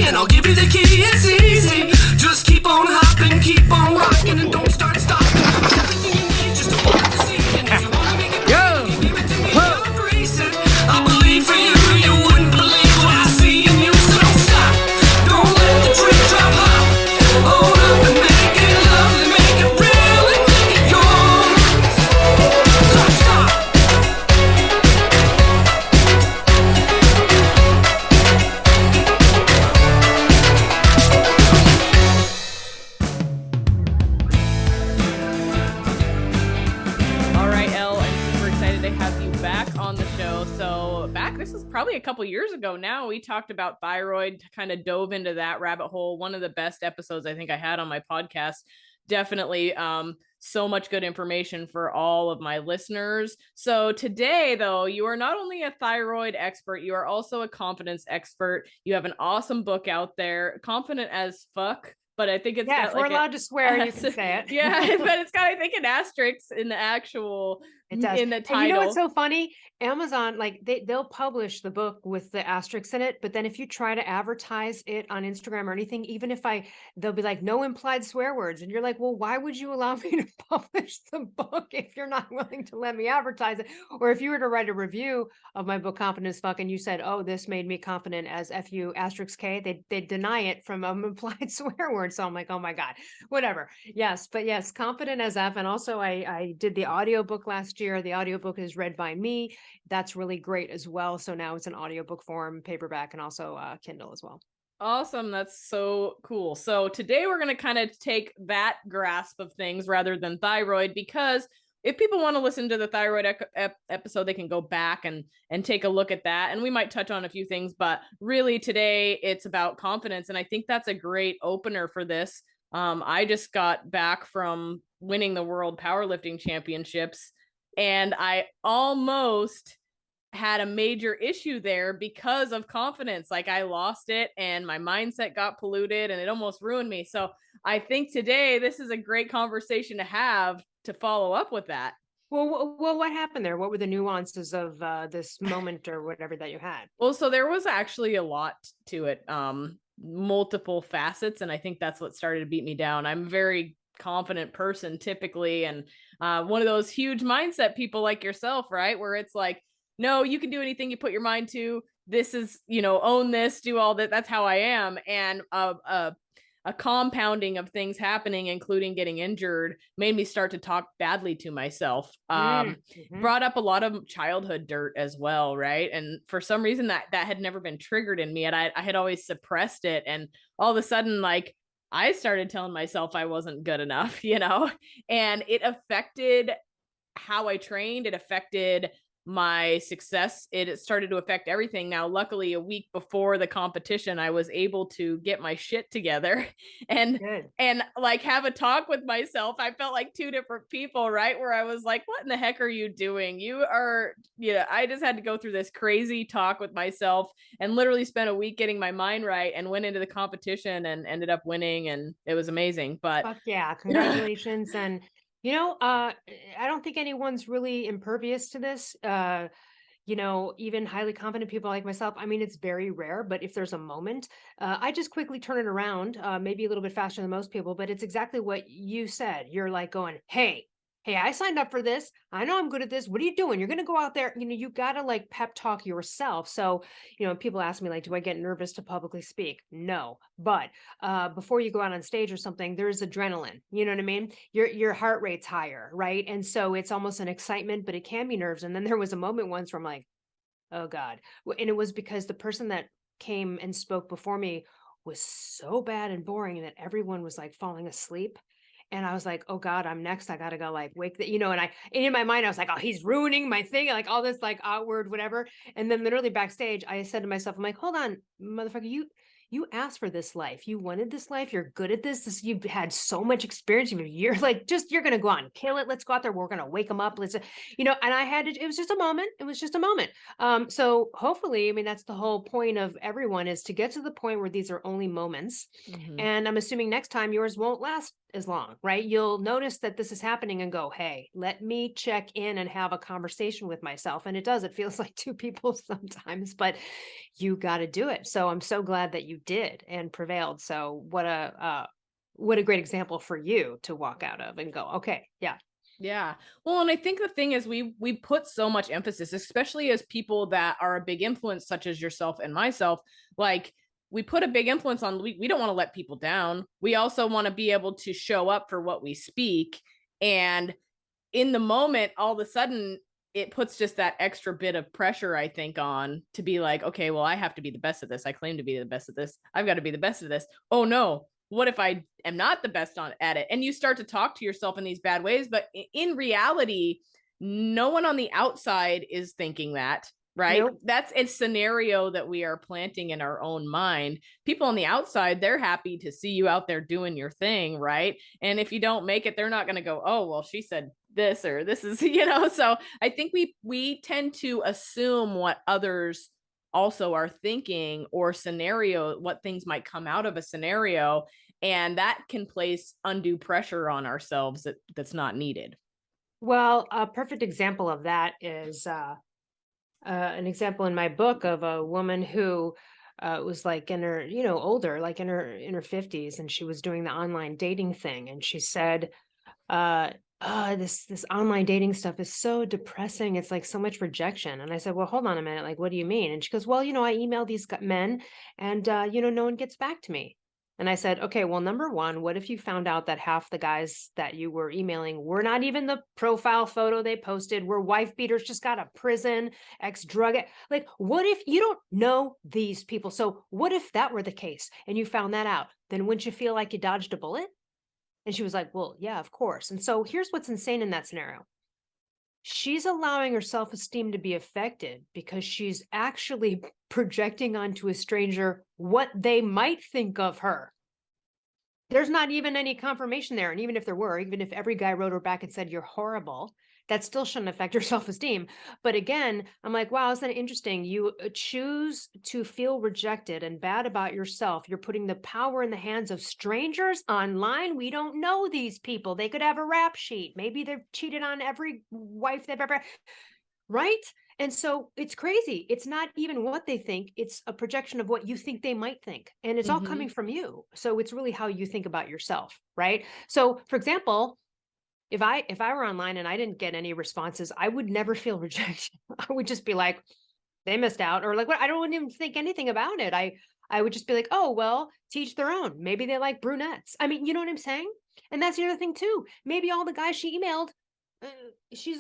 and I'll give you the key. It's easy. Just keep on hopping, keep on rocking, and don't start stopping. It's everything you need just to walk the scene. And if you wanna make it better, you give it to me, I'll grace it. I believe for you, you wouldn't believe what I see in you. So don't stop, don't let the dream drop off. Hold up and make it lovely, make it real, and make it yours. Don't stop. All right, Elle, I'm super excited to have you back on the show. So this is probably a couple years ago now, we talked about thyroid, kind of dove into that rabbit hole. One of the best episodes I think I had on my podcast. Definitely so much good information for all of my listeners. So today, though, you are not only a thyroid expert, you are also a confidence expert. You have an awesome book out there, Confident as Fuck. But I think it's yeah, got if we're allowed to swear, you can say it. Yeah, but it's got, I think, an asterisk in the actual It does. in the title. And you know what's so funny? Amazon, like they'll publish the book with the asterisks in it, but then if you try to advertise it on Instagram or anything, even if they'll be like, no implied swear words. And you're like, well, why would you allow me to publish the book if you're not willing to let me advertise it? Or if you were to write a review of my book, Confident as Fuck, and you said, oh, this made me confident as FU asterisk K, they deny it from an implied swear word. So I'm like, oh my God, whatever. Yes, but yes, Confident as F. And also I did the audiobook last year. The audiobook is read by me. That's really great as well. So now it's an audiobook form, paperback, and also Kindle as well. Awesome. That's so cool. So today we're going to kind of take that grasp of things rather than thyroid, because if people want to listen to the thyroid episode, they can go back and take a look at that. And we might touch on a few things, but really today it's about confidence. And I think that's a great opener for this. I just got back from winning the World Powerlifting Championships, and I almost had a major issue there because of confidence. Like I lost it and my mindset got polluted and it almost ruined me. So I think today this is a great conversation to have to follow up with that. Well, what happened there? What were the nuances of this moment or whatever that you had? Well, so there was actually a lot to it, multiple facets. And I think that's what started to beat me down. I'm a very confident person typically. And one of those huge mindset people like yourself, right? Where it's like, no, you can do anything you put your mind to. This is, own this, do all that. That's how I am. And a compounding of things happening, including getting injured, made me start to talk badly to myself. Brought up a lot of childhood dirt as well, right? And for some reason that had never been triggered in me, and I had always suppressed it. And all of a sudden, like, I started telling myself I wasn't good enough, and it affected how I trained. It affected my success. It started to affect everything. Now, luckily, a week before the competition, I was able to get my shit together and like have a talk with myself. I felt like two different people, right? Where I was like, what in the heck are you doing? I just had to go through this crazy talk with myself and literally spent a week getting my mind right and went into the competition and ended up winning. And it was amazing. But fuck yeah, congratulations. And I don't think anyone's really impervious to this. Even highly confident people like myself, I mean, it's very rare, but if there's a moment, I just quickly turn it around, maybe a little bit faster than most people, but it's exactly what you said. You're like going, hey, I signed up for this. I know I'm good at this. What are you doing? You're going to go out there. You got to like pep talk yourself. So, people ask me like, do I get nervous to publicly speak? No. But before you go out on stage or something, there's adrenaline. You know what I mean? Your heart rate's higher, right? And so it's almost an excitement, but it can be nerves. And then there was a moment once where I'm like, oh God. And it was because the person that came and spoke before me was so bad and boring that everyone was like falling asleep. And I was like, oh God, I'm next. I got to go like wake and in my mind, I was like, oh, he's ruining my thing. Like all this like outward, whatever. And then literally backstage, I said to myself, I'm like, hold on, motherfucker, you asked for this life. You wanted this life. You're good at this. You've had so much experience. You're like, you're going to go on, kill it. Let's go out there. We're going to wake them up. And I had it was just a moment. It was just a moment. So hopefully, I mean, that's the whole point of everyone is to get to the point where these are only moments. Mm-hmm. And I'm assuming next time yours won't last as long, right? You'll notice that this is happening and go, hey, let me check in and have a conversation with myself. And it does, it feels like two people sometimes, but you got to do it. So I'm so glad that you did and prevailed. So what a great example for you to walk out of and go, okay, yeah. Yeah. Well, and I think the thing is we put so much emphasis, especially as people that are a big influence, such as yourself and myself, like we put a big influence on, we don't want to let people down. We also want to be able to show up for what we speak. And in the moment, all of a sudden, it puts just that extra bit of pressure, I think, on to be like, okay, well, I have to be the best at this. I claim to be the best at this. I've got to be the best at this. Oh no, what if I am not the best at it? And you start to talk to yourself in these bad ways. But in reality, no one on the outside is thinking that, right? Nope. That's a scenario that we are planting in our own mind. People on the outside, they're happy to see you out there doing your thing, right? And if you don't make it, they're not going to go, oh, well, she said this or this is, so I think we tend to assume what others also are thinking or scenario, what things might come out of a scenario. And that can place undue pressure on ourselves that's not needed. Well, a perfect example of that is an example in my book of a woman who was like in her, older, like in her 50s, and she was doing the online dating thing. And she said, this online dating stuff is so depressing. It's like so much rejection. And I said, well, hold on a minute. Like, what do you mean? And she goes, well, I email these men and, no one gets back to me. And I said, okay, well, number one, what if you found out that half the guys that you were emailing were not even the profile photo they posted, were wife beaters, just got a prison, ex-drug. Like, what if you don't know these people? So what if that were the case and you found that out? Then wouldn't you feel like you dodged a bullet? And she was like, well, yeah, of course. And so here's what's insane in that scenario. She's allowing her self-esteem to be affected because she's actually projecting onto a stranger what they might think of her. There's not even any confirmation there. And even if there were, even if every guy wrote her back and said, you're horrible, that still shouldn't affect your self-esteem. But again, I'm like, wow, isn't that interesting? You choose to feel rejected and bad about yourself. You're putting the power in the hands of strangers online. We don't know these people. They could have a rap sheet. Maybe they've cheated on every wife they've ever, right? And so it's crazy. It's not even what they think. It's a projection of what you think they might think. And it's all coming from you. So it's really how you think about yourself, right? So for example, if I were online and I didn't get any responses, I would never feel rejection. I would just be like, they missed out, or like, what? I don't even think anything about it. I would just be like, oh, well, teach their own. Maybe they like brunettes. I mean, you know what I'm saying? And that's the other thing too. Maybe all the guys she emailed, she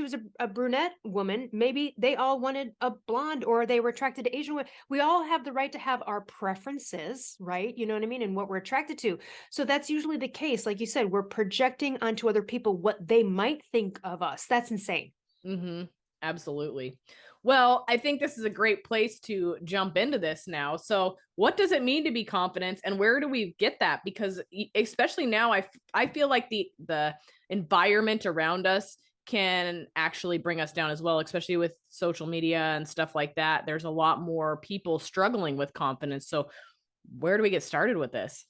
was a brunette woman. Maybe they all wanted a blonde, or they were attracted to Asian women. We all have the right to have our preferences, right? You know what I mean? And what we're attracted to. So that's usually the case. Like you said, we're projecting onto other people what they might think of us. That's insane. Absolutely. Well, I think this is a great place to jump into this now. So what does it mean to be confident, and where do we get that? Because especially now, I feel like the environment around us can actually bring us down as well, especially with social media and stuff like that. There's a lot more people struggling with confidence. So where do we get started with this?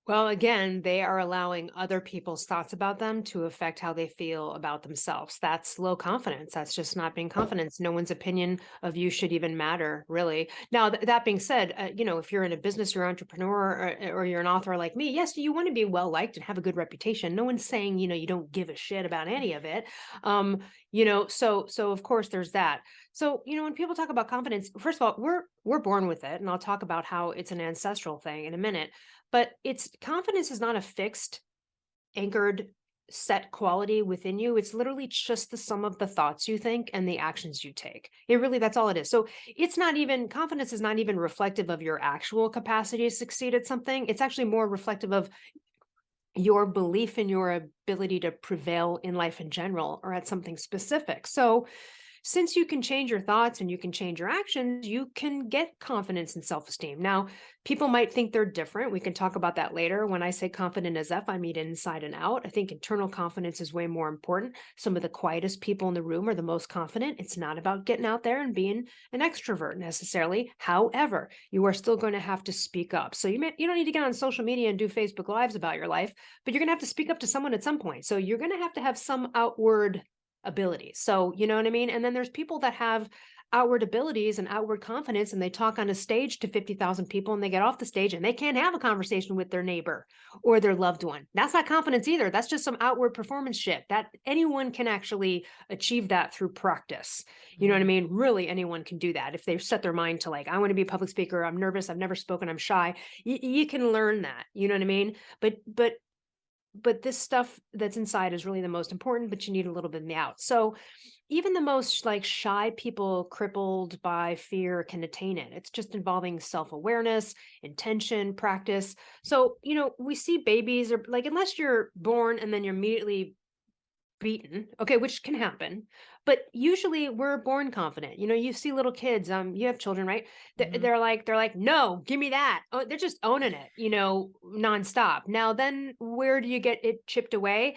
Well, again, they are allowing other people's thoughts about them to affect how they feel about themselves. That's low confidence. That's just not being confident. No one's opinion of you should even matter, really. Now, that being said, if you're in a business or entrepreneur, or you're an author like me, yes, you want to be well liked and have a good reputation. No one's saying, you don't give a shit about any of it. So of course there's that. So, when people talk about confidence, first of all, we're born with it, and I'll talk about how it's an ancestral thing in a minute. But confidence is not a fixed, anchored, set quality within you. It's literally just the sum of the thoughts you think and the actions you take. That's all it is. So confidence is not even reflective of your actual capacity to succeed at something. It's actually more reflective of your belief in your ability to prevail in life in general, or at something specific. So since you can change your thoughts and you can change your actions, you can get confidence and self-esteem. Now, people might think they're different. We can talk about that later. When I say confident as F, I mean inside and out. I think internal confidence is way more important. Some of the quietest people in the room are the most confident. It's not about getting out there and being an extrovert necessarily. However, you are still going to have to speak up. So you don't need to get on social media and do Facebook Lives about your life, but you're going to have to speak up to someone at some point. So you're going to have some outward abilities. So, you know what I mean? And then there's people that have outward abilities and outward confidence, and they talk on a stage to 50,000 people, and they get off the stage and they can't have a conversation with their neighbor or their loved one. That's not confidence either. That's just some outward performance shit that anyone can actually achieve that through practice. You know what I mean? Really, anyone can do that. If they set their mind to like, I want to be a public speaker, I'm nervous, I've never spoken, I'm shy. You can learn that. You know what I mean? But this stuff that's inside is really the most important, but you need a little bit in the out. So even the most like shy people crippled by fear can attain it. It's just involving self-awareness, intention, practice. So, we see babies or like, unless you're born and then you're immediately beaten, okay, which can happen, but usually we're born confident. You see little kids, you have children, right? They're like, no, give me that. Oh, they're just owning it, nonstop. Now, then where do you get it chipped away?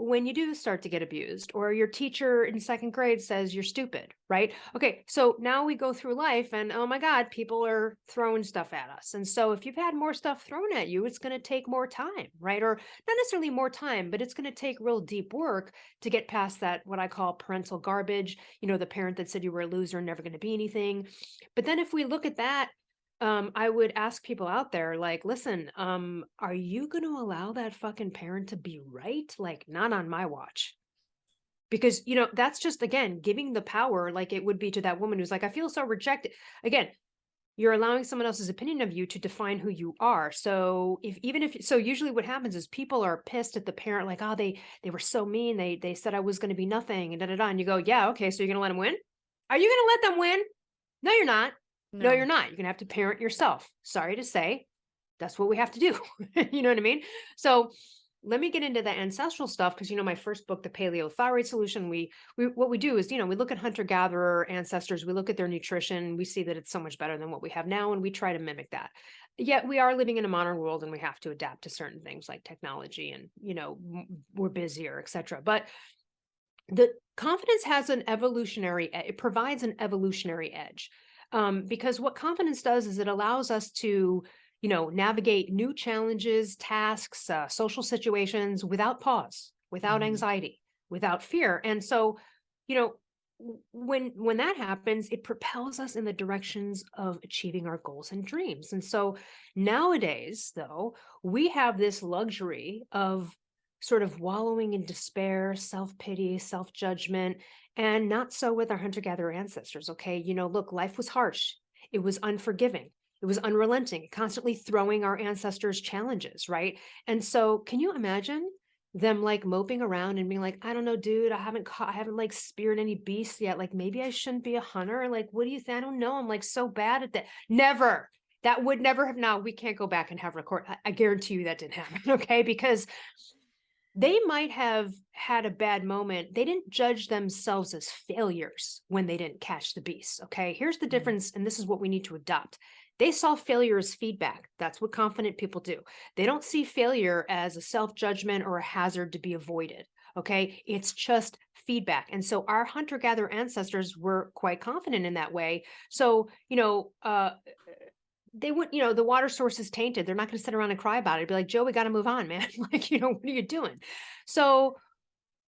When you do start to get abused, or your teacher in second grade says you're stupid, right? Okay, so now we go through life and oh my God, people are throwing stuff at us. And so if you've had more stuff thrown at you, it's going to take more time, right? Or not necessarily more time, but it's going to take real deep work to get past that, what I call parental garbage, the parent that said you were a loser, never going to be anything. But then if we look at that, I would ask people out there, like, listen, are you going to allow that fucking parent to be right? Like, not on my watch. Because, that's just, again, giving the power like it would be to that woman who's like, I feel so rejected. Again, you're allowing someone else's opinion of you to define who you are. So so usually what happens is people are pissed at the parent, like, oh, they were so mean. They said I was going to be nothing and And you go, yeah, okay. So you're going to let them win? Are you going to let them win? No, you're not. No, you're not. You're going to have to parent yourself. Sorry to say, that's what we have to do. You know what I mean? So let me get into the ancestral stuff because, my first book, The Paleo Thyroid Solution, we what we do is, we look at hunter-gatherer ancestors, we look at their nutrition, we see that it's so much better than what we have now, and we try to mimic that. Yet we are living in a modern world and we have to adapt to certain things like technology and, we're busier, etc. But the confidence has it provides an evolutionary edge. Because what confidence does is it allows us to, navigate new challenges, tasks, social situations without pause, without anxiety, without fear. And so, when that happens, it propels us in the directions of achieving our goals and dreams. And so nowadays, though, we have this luxury of sort of wallowing in despair, self-pity, self-judgment, and not so with our hunter-gatherer ancestors. Okay. Look, life was harsh. It was unforgiving. It was unrelenting, constantly throwing our ancestors challenges. Right. And so can you imagine them like moping around and being like, I don't know, dude, I haven't like speared any beasts yet. Like maybe I shouldn't be a hunter. Like, what do you think? I don't know. I'm like so bad at that. Never. That would never have. Now we can't go back and have record. I guarantee you that didn't happen. Okay. Because they might have had a bad moment. They didn't judge themselves as failures when they didn't catch the beast. Okay. Here's the difference. And this is what we need to adopt. They saw failure as feedback. That's what confident people do. They don't see failure as a self-judgment or a hazard to be avoided. Okay. It's just feedback. And so our hunter-gatherer ancestors were quite confident in that way. So, they would, the water source is tainted. They're not going to sit around and cry about it. It'd be like, Joe, we got to move on, man. Like, what are you doing? So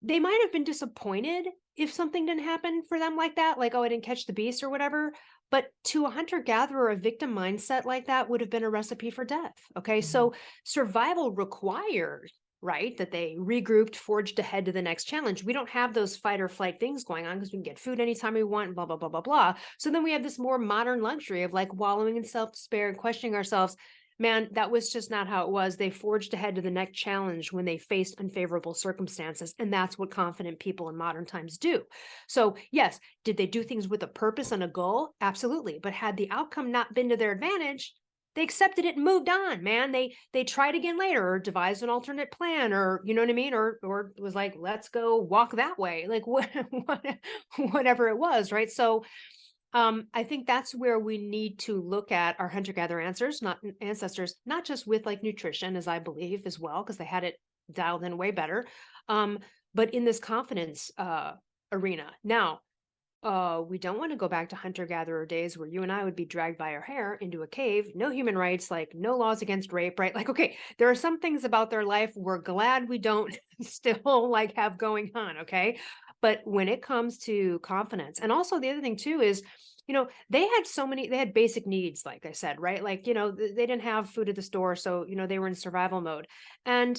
they might have been disappointed if something didn't happen for them like that. Like, oh, I didn't catch the beast or whatever. But to a hunter-gatherer, a victim mindset like that would have been a recipe for death. Okay. So survival required, right, that they regrouped, forged ahead to the next challenge. We don't have those fight or flight things going on because we can get food anytime we want, blah, blah, blah, blah, blah. So then we have this more modern luxury of like wallowing in self-despair and questioning ourselves. Man, that was just not how it was. They forged ahead to the next challenge when they faced unfavorable circumstances. And that's what confident people in modern times do. So yes, did they do things with a purpose and a goal? Absolutely. But had the outcome not been to their advantage, they accepted it and moved on, man. They tried again later or devised an alternate plan, or you know what I mean? Or was like, let's go walk that way. Like whatever it was, right? So I think that's where we need to look at our hunter-gatherer ancestors, not just with like nutrition, as I believe as well, because they had it dialed in way better. But in this confidence arena. Now, we don't want to go back to hunter-gatherer days where you and I would be dragged by our hair into a cave, no human rights, like no laws against rape, right? Like, okay, there are some things about their life we're glad we don't still like have going on, okay? But when it comes to confidence, and also the other thing too is, they had basic needs, like I said, right? Like, they didn't have food at the store, so, they were in survival mode. And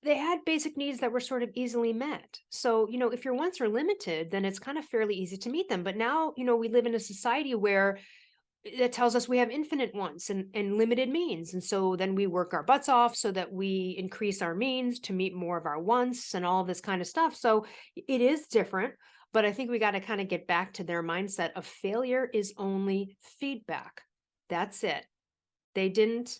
they had basic needs that were sort of easily met. So, if your wants are limited, then it's kind of fairly easy to meet them. But now, we live in a society where that tells us we have infinite wants and limited means. And so then we work our butts off so that we increase our means to meet more of our wants and all this kind of stuff. So it is different, but I think we got to kind of get back to their mindset of failure is only feedback. That's it. They didn't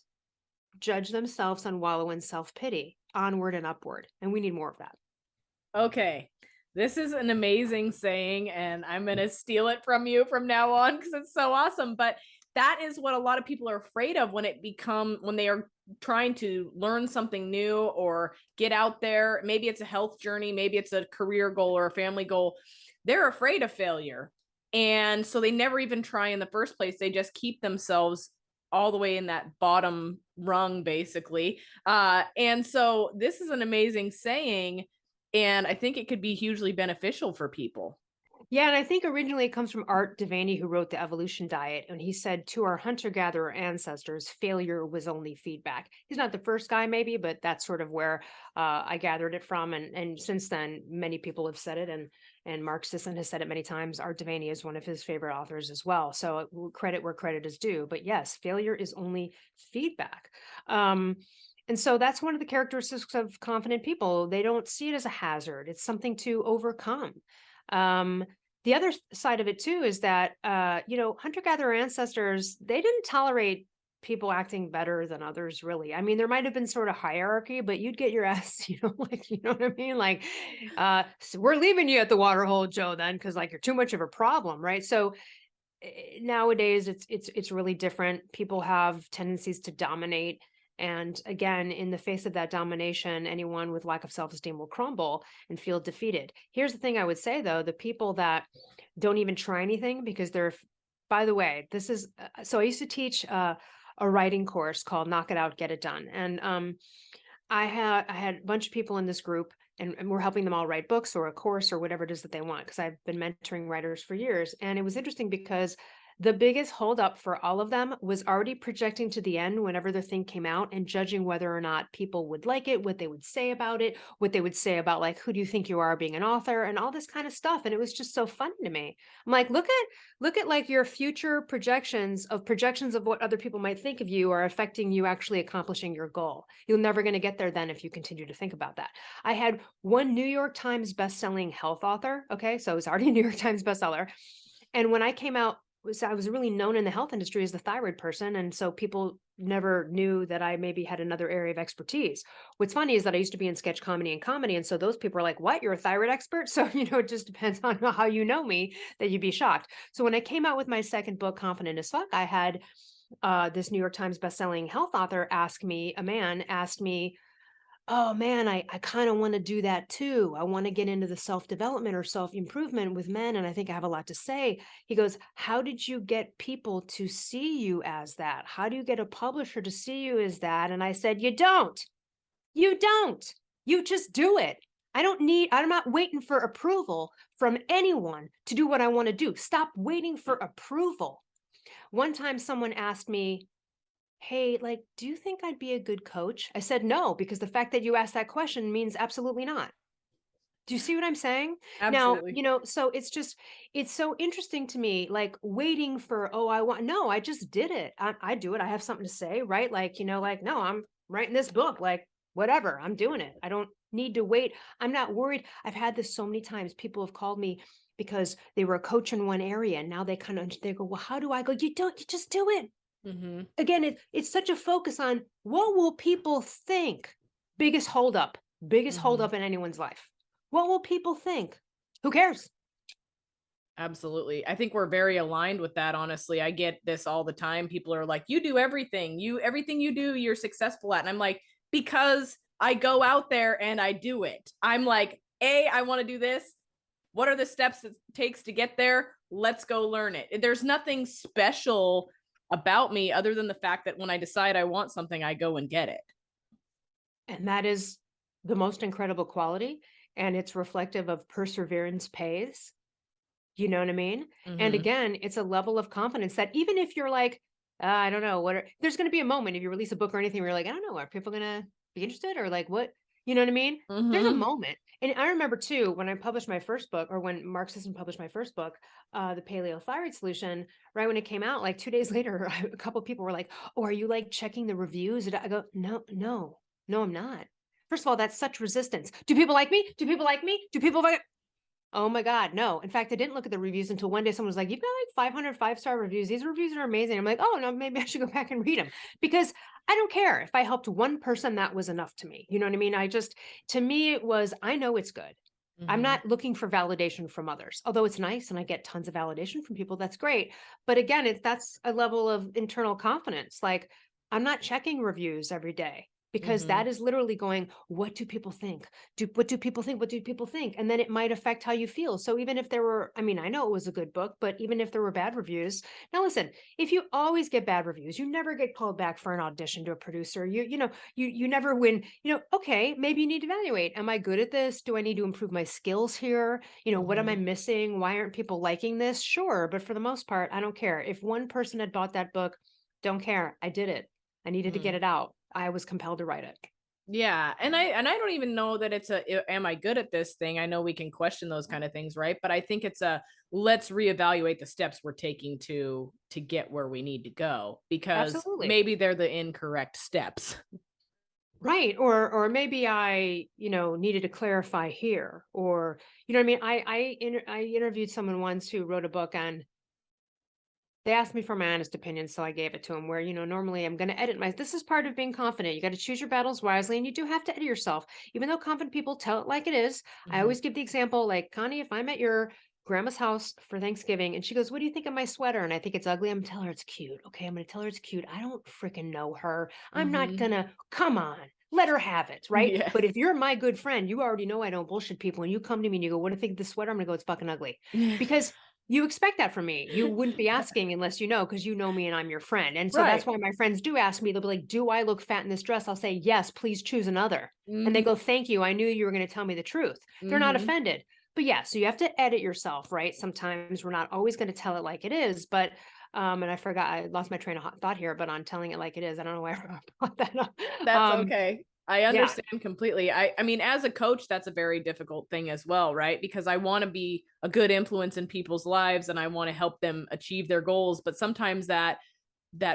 judge themselves and wallow in self-pity. Onward and upward. And we need more of that. Okay. This is an amazing saying, and I'm going to steal it from you from now on because it's so awesome. But that is what a lot of people are afraid of when they are trying to learn something new or get out there. Maybe it's a health journey. Maybe it's a career goal or a family goal. They're afraid of failure. And so they never even try in the first place. They just keep themselves all the way in that bottom rung, basically. And so this is an amazing saying, and I think it could be hugely beneficial for people. Yeah, and I think originally it comes from Art Devaney, who wrote The Evolution Diet, and he said to our hunter-gatherer ancestors, failure was only feedback. He's not the first guy, maybe, but that's sort of where I gathered it from. And since then, many people have said it, and Mark Sisson has said it many times. Art Devaney is one of his favorite authors as well. So credit where credit is due. But yes, failure is only feedback. And so that's one of the characteristics of confident people. They don't see it as a hazard. It's something to overcome. The other side of it too is that, hunter-gatherer ancestors, they didn't tolerate people acting better than others, really. I mean, there might have been sort of hierarchy, but you'd get your ass, like, you know what I mean? Like, so we're leaving you at the water hole, Joe, then, because like you're too much of a problem, right? So nowadays it's really different. People have tendencies to dominate. And again, in the face of that domination, anyone with lack of self-esteem will crumble and feel defeated. Here's the thing I would say, though, the people that don't even try anything because by the way, this is, so I used to teach a writing course called Knock It Out, Get It Done. And I had a bunch of people in this group, and we're helping them all write books or a course or whatever it is that they want, because I've been mentoring writers for years. And it was interesting because the biggest holdup for all of them was already projecting to the end whenever the thing came out and judging whether or not people would like it, what they would say about it, what they would say about like, who do you think you are being an author and all this kind of stuff. And it was just so fun to me. I'm like, look at like your future projections of what other people might think of you are affecting you actually accomplishing your goal. You're never going to get there then if you continue to think about that. I had one New York Times bestselling health author. Okay. So it was already a New York Times bestseller. And when I came out, I was really known in the health industry as the thyroid person. And so people never knew that I maybe had another area of expertise. What's funny is that I used to be in sketch comedy and comedy. And so those people are like, what, you're a thyroid expert? So, it just depends on how you know me that you'd be shocked. So when I came out with my second book, Confident as Fuck, I had this New York Times bestselling health author asked me, oh man, I kind of want to do that too. I want to get into the self-development or self-improvement with men. And I think I have a lot to say. He goes, how did you get people to see you as that? How do you get a publisher to see you as that? And I said, you don't, you just do it. I'm not waiting for approval from anyone to do what I want to do. Stop waiting for approval. One time someone asked me, hey, like, do you think I'd be a good coach? I said no, because the fact that you asked that question means absolutely not. Do you see what I'm saying? Absolutely. Now, so it's so interesting to me, like waiting for, no, I just did it. I do it. I have something to say, right? Like, no, I'm writing this book, like whatever, I'm doing it. I don't need to wait. I'm not worried. I've had this so many times. People have called me because they were a coach in one area and now they go, well, how do I go? You just do it. Again, it's such a focus on what will people think? Biggest holdup, biggest holdup in anyone's life. What will people think? Who cares? Absolutely. I think we're very aligned with that. Honestly, I get this all the time. People are like, you do everything, everything you do, you're successful at. And I'm like, because I go out there and I do it. I'm like, I want to do this. What are the steps it takes to get there? Let's go learn it. There's nothing special about me other than the fact that when I decide I want something, I go and get it. And that is the most incredible quality. And it's reflective of perseverance pays. You know what I mean? And again, it's a level of confidence that even if you're like, I don't know, there's going to be a moment if you release a book or anything, where you're like, I don't know, are people going to be interested or like what? You know what I mean? There's a moment. And I remember too, when I published my first book, or when Mark Sisson published my first book, the Paleo Thyroid Solution, right when it came out, like 2 days later, a couple of people were like, oh, are you like checking the reviews? And I go, no, I'm not. First of all, that's such resistance. Do people like me? Do people like me? Do people like? Oh my God, no. In fact, I didn't look at the reviews until one day someone was like, you've got like 500 5-star reviews. These reviews are amazing. I'm like, oh no, maybe I should go back and read them, because I don't care. If I helped one person, that was enough to me. You know what I mean? To me, it was, I know it's good. I'm not looking for validation from others, although it's nice and I get tons of validation from people. That's great. But again, that's a level of internal confidence. Like, I'm not checking reviews every day, because that is literally going, what do people think? What do people think? What do people think? And then it might affect how you feel. So even if there were, I mean, I know it was a good book, but even if there were bad reviews, now listen, if you always get bad reviews, you never get called back for an audition to a producer. You never win. Okay, maybe you need to evaluate. Am I good at this? Do I need to improve my skills here? What am I missing? Why aren't people liking this? Sure. But for the most part, I don't care. If one person had bought that book, don't care. I did it. I needed to get it out. I was compelled to write it. Yeah. And I don't even know that it's am I good at this thing? I know we can question those kind of things, right? But I think it's let's reevaluate the steps we're taking to get where we need to go, because Absolutely. maybe they're the incorrect steps. Right. Or maybe I, needed to clarify here, or, you know what I mean? I interviewed someone once who wrote a book on, they asked me for my honest opinion, so I gave it to them, where, normally I'm going to edit this is part of being confident. You got to choose your battles wisely, and you do have to edit yourself. Even though confident people tell it like it is. I always give the example, like, Connie, if I'm at your grandma's house for Thanksgiving and she goes, what do you think of my sweater? And I think it's ugly, I'm gonna tell her it's cute. Okay, I'm going to tell her it's cute. I don't freaking know her. I'm not gonna, come on. Let her have it, right? Yeah. But if you're my good friend, you already know I don't bullshit people. And you come to me and you go, what do you think of this sweater? I'm going to go, it's fucking ugly. Because you expect that from me. You wouldn't be asking unless you know, because you know me and I'm your friend. And so that's why my friends do ask me. They'll be like, do I look fat in this dress? I'll say, yes, please choose another. And they go, thank you. I knew you were going to tell me the truth. They're not offended. But yeah, so you have to edit yourself, right? Sometimes we're not always going to tell it like it is, but and I forgot, I lost my train of thought here, but on telling it like it is, I don't know why I brought that up. That's okay. I understand completely. I mean, as a coach, that's a very difficult thing as well, right? Because I want to be a good influence in people's lives and I want to help them achieve their goals. But sometimes that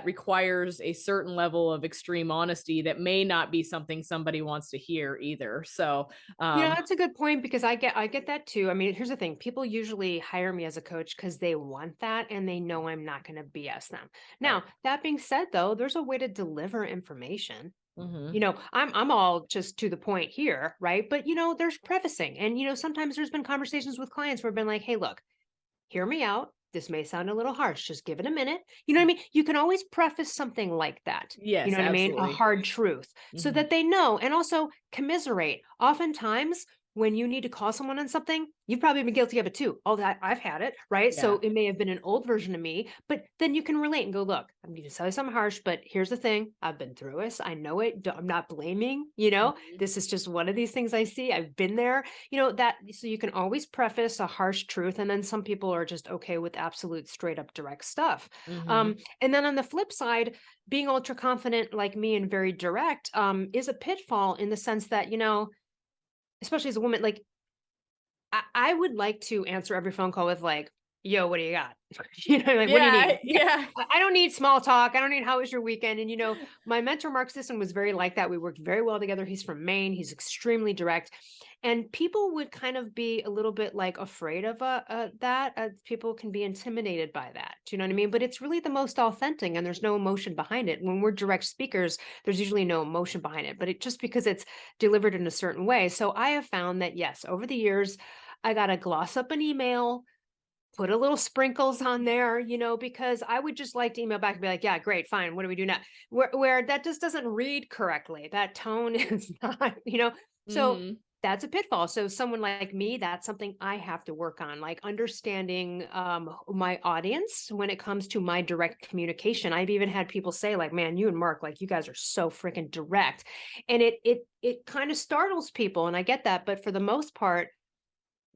requires a certain level of extreme honesty that may not be something somebody wants to hear either. So, that's a good point, because I get that too. I mean, here's the thing. People usually hire me as a coach because they want that and they know I'm not going to BS them. Now, that being said, though, there's a way to deliver information. I'm all just to the point here, right? But there's prefacing, and sometimes there's been conversations with clients where I've been like, hey, look, hear me out. This may sound a little harsh. Just give it a minute. You know what I mean? You can always preface something like that. Yes, you know what absolutely. I mean? A hard truth, so that they know, and also commiserate. Oftentimes, when you need to call someone on something, you've probably been guilty of it too. All that, I've had it, right? Yeah. So it may have been an old version of me, but then you can relate and go, look, I'm going to tell you something harsh, but here's the thing. I've been through this. I know it. I'm not blaming, this is just one of these things I see. I've been there, so you can always preface a harsh truth. And then some people are just okay with absolute straight up direct stuff. And then on the flip side, being ultra confident like me and very direct is a pitfall, in the sense that, especially as a woman, like I would like to answer every phone call with like, yo, what do you got? You know, like, what do you Yeah, need? yeah. I don't need small talk. I don't need how was your weekend? And, you know, my mentor, Mark Sisson, was very like that. We worked very well together. He's from Maine. He's extremely direct. And people would kind of be a little bit like afraid of that. People can be intimidated by that. Do you know what I mean? But it's really the most authentic and there's no emotion behind it. When we're direct speakers, there's usually no emotion behind it, but it just because it's delivered in a certain way. So I have found that, yes, over the years, I got to gloss up an email, put a little sprinkles on there, you know, because I would just like to email back and be like, yeah, great, fine. What do we do now? Where that just doesn't read correctly. That tone is not, you know, so Mhm. that's a pitfall. So someone like me, that's something I have to work on, like understanding my audience when it comes to my direct communication. I've even had people say like, man, you and Mark, like you guys are so freaking direct. And it kind of startles people. And I get that. But for the most part,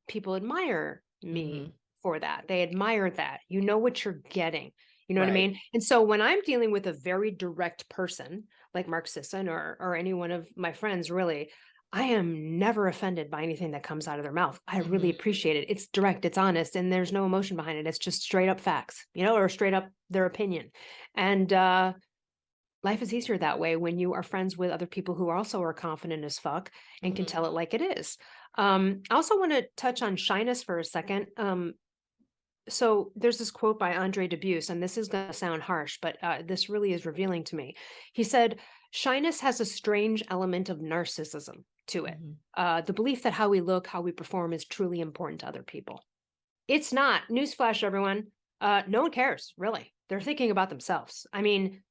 people admire me Mhm. for that. They admire that. You know what you're getting. You know what I Right. mean? And so when I'm dealing with a very direct person like Mark Sisson or any one of my friends, really, I am never offended by anything that comes out of their mouth. I really Mhm. appreciate it. It's direct, it's honest, and there's no emotion behind it. It's just straight up facts, you know, or straight up their opinion. And life is easier that way when you are friends with other people who also are confident as fuck and can Mhm. tell it like it is. I also want to touch on shyness for a second. So there's this quote by Andre Dubus, and this is going to sound harsh, but this really is revealing to me. He said, shyness has a strange element of narcissism to it. Mhm. The belief that how we look, how we perform is truly important to other people. It's not. Newsflash, everyone. No one cares, really. They're thinking about themselves. I mean,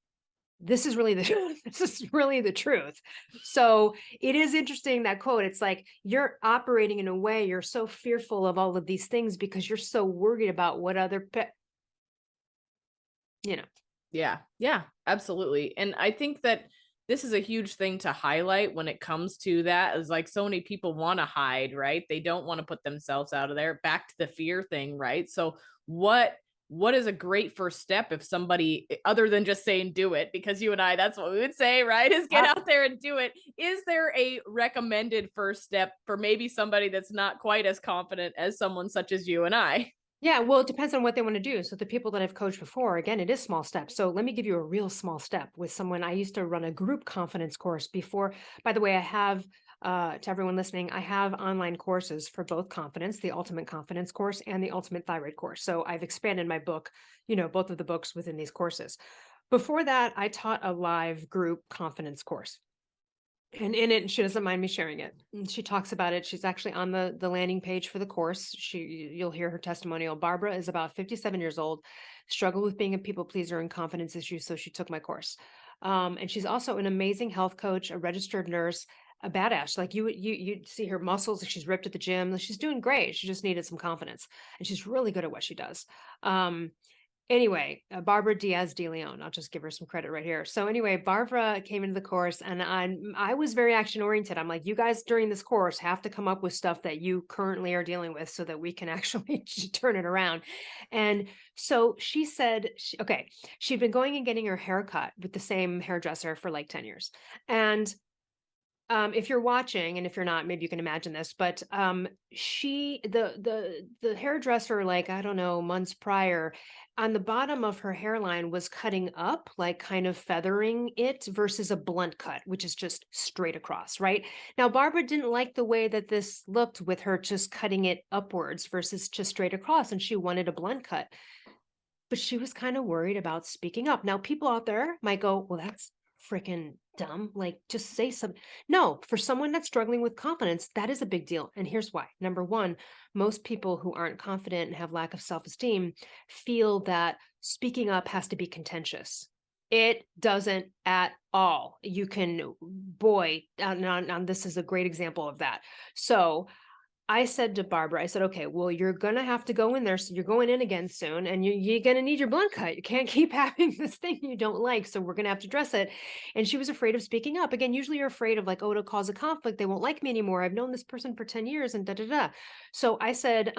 this is really the this is really the truth. So it is interesting that quote. It's like you're operating in a way you're so fearful of all of these things because you're so worried about what you know. Yeah. Yeah, absolutely. And I think that this is a huge thing to highlight when it comes to that is like so many people want to hide, right? They don't want to put themselves out of there. Back to the fear thing, right? So what is a great first step if somebody other than just saying do it, because you and I, that's what we would say, right? Is get Yep. out there and do it. Is there a recommended first step for maybe somebody that's not quite as confident as someone such as you and I? Yeah, well, it depends on what they want to do. So the people that I've coached before, again, it is small steps. So let me give you a real small step with someone. I used to run a group confidence course before. By the way, I have to everyone listening, I have online courses for both confidence, the ultimate confidence course and the ultimate thyroid course. So I've expanded my book, you know, both of the books within these courses. Before that, I taught a live group confidence course. And in it, she doesn't mind me sharing it. And she talks about it. She's actually on the landing page for the course. You'll hear her testimonial. Barbara is about 57 years old, struggled with being a people pleaser and confidence issues, so she took my course. And she's also an amazing health coach, a registered nurse, a badass. Like you see her muscles, she's ripped at the gym. She's doing great. She just needed some confidence, and she's really good at what she does. Anyway, Barbara Diaz de Leon. I'll just give her some credit right here. So anyway, Barbara came into the course and I was very action oriented. I'm like, you guys during this course have to come up with stuff that you currently are dealing with so that we can actually turn it around. And so she said, okay, she'd been going and getting her hair cut with the same hairdresser for like 10 years. And if you're watching, and if you're not, maybe you can imagine this, but the hairdresser, like I don't know, months prior, on the bottom of her hairline was cutting up, like kind of feathering it versus a blunt cut, which is just straight across, right? Now, Barbara didn't like the way that this looked with her just cutting it upwards versus just straight across, and she wanted a blunt cut. But she was kind of worried about speaking up. Now, people out there might go, well, that's freaking dumb. Like, just say something. No, for someone that's struggling with confidence, that is a big deal. And here's why. Number one, most people who aren't confident and have lack of self esteem feel that speaking up has to be contentious. It doesn't at all. You can, boy, this is a great example of that. So, I said to Barbara, I said, okay, well, you're going to have to go in there. So you're going in again soon and you're going to need your blunt cut. You can't keep having this thing you don't like. So we're going to have to address it. And she was afraid of speaking up. Again, usually you're afraid of like, oh, it'll cause a conflict. They won't like me anymore. I've known this person for 10 years and da, da, da. So I said,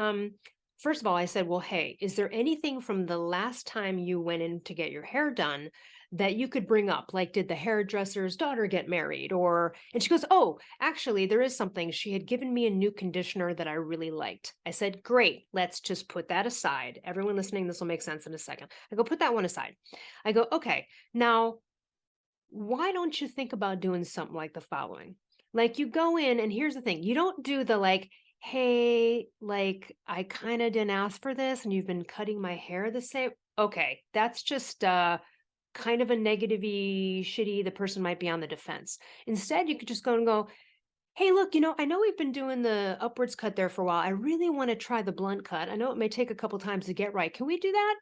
first of all, I said, well, hey, is there anything from the last time you went in to get your hair done that you could bring up? Like, did the hairdresser's daughter get married? And she goes, oh, actually, there is something. She had given me a new conditioner that I really liked. I said, great, let's just put that aside. Everyone listening, this will make sense in a second. I go, put that one aside. I go, okay, now, why don't you think about doing something like the following? Like, you go in, and here's the thing, you don't do the like, hey, like, I kind of didn't ask for this and you've been cutting my hair the same. Okay, that's just kind of a negative-y, shitty, the person might be on the defense. Instead, you could just go and go, hey, look, I know we've been doing the upwards cut there for a while. I really want to try the blunt cut. I know it may take a couple times to get right. Can we do that?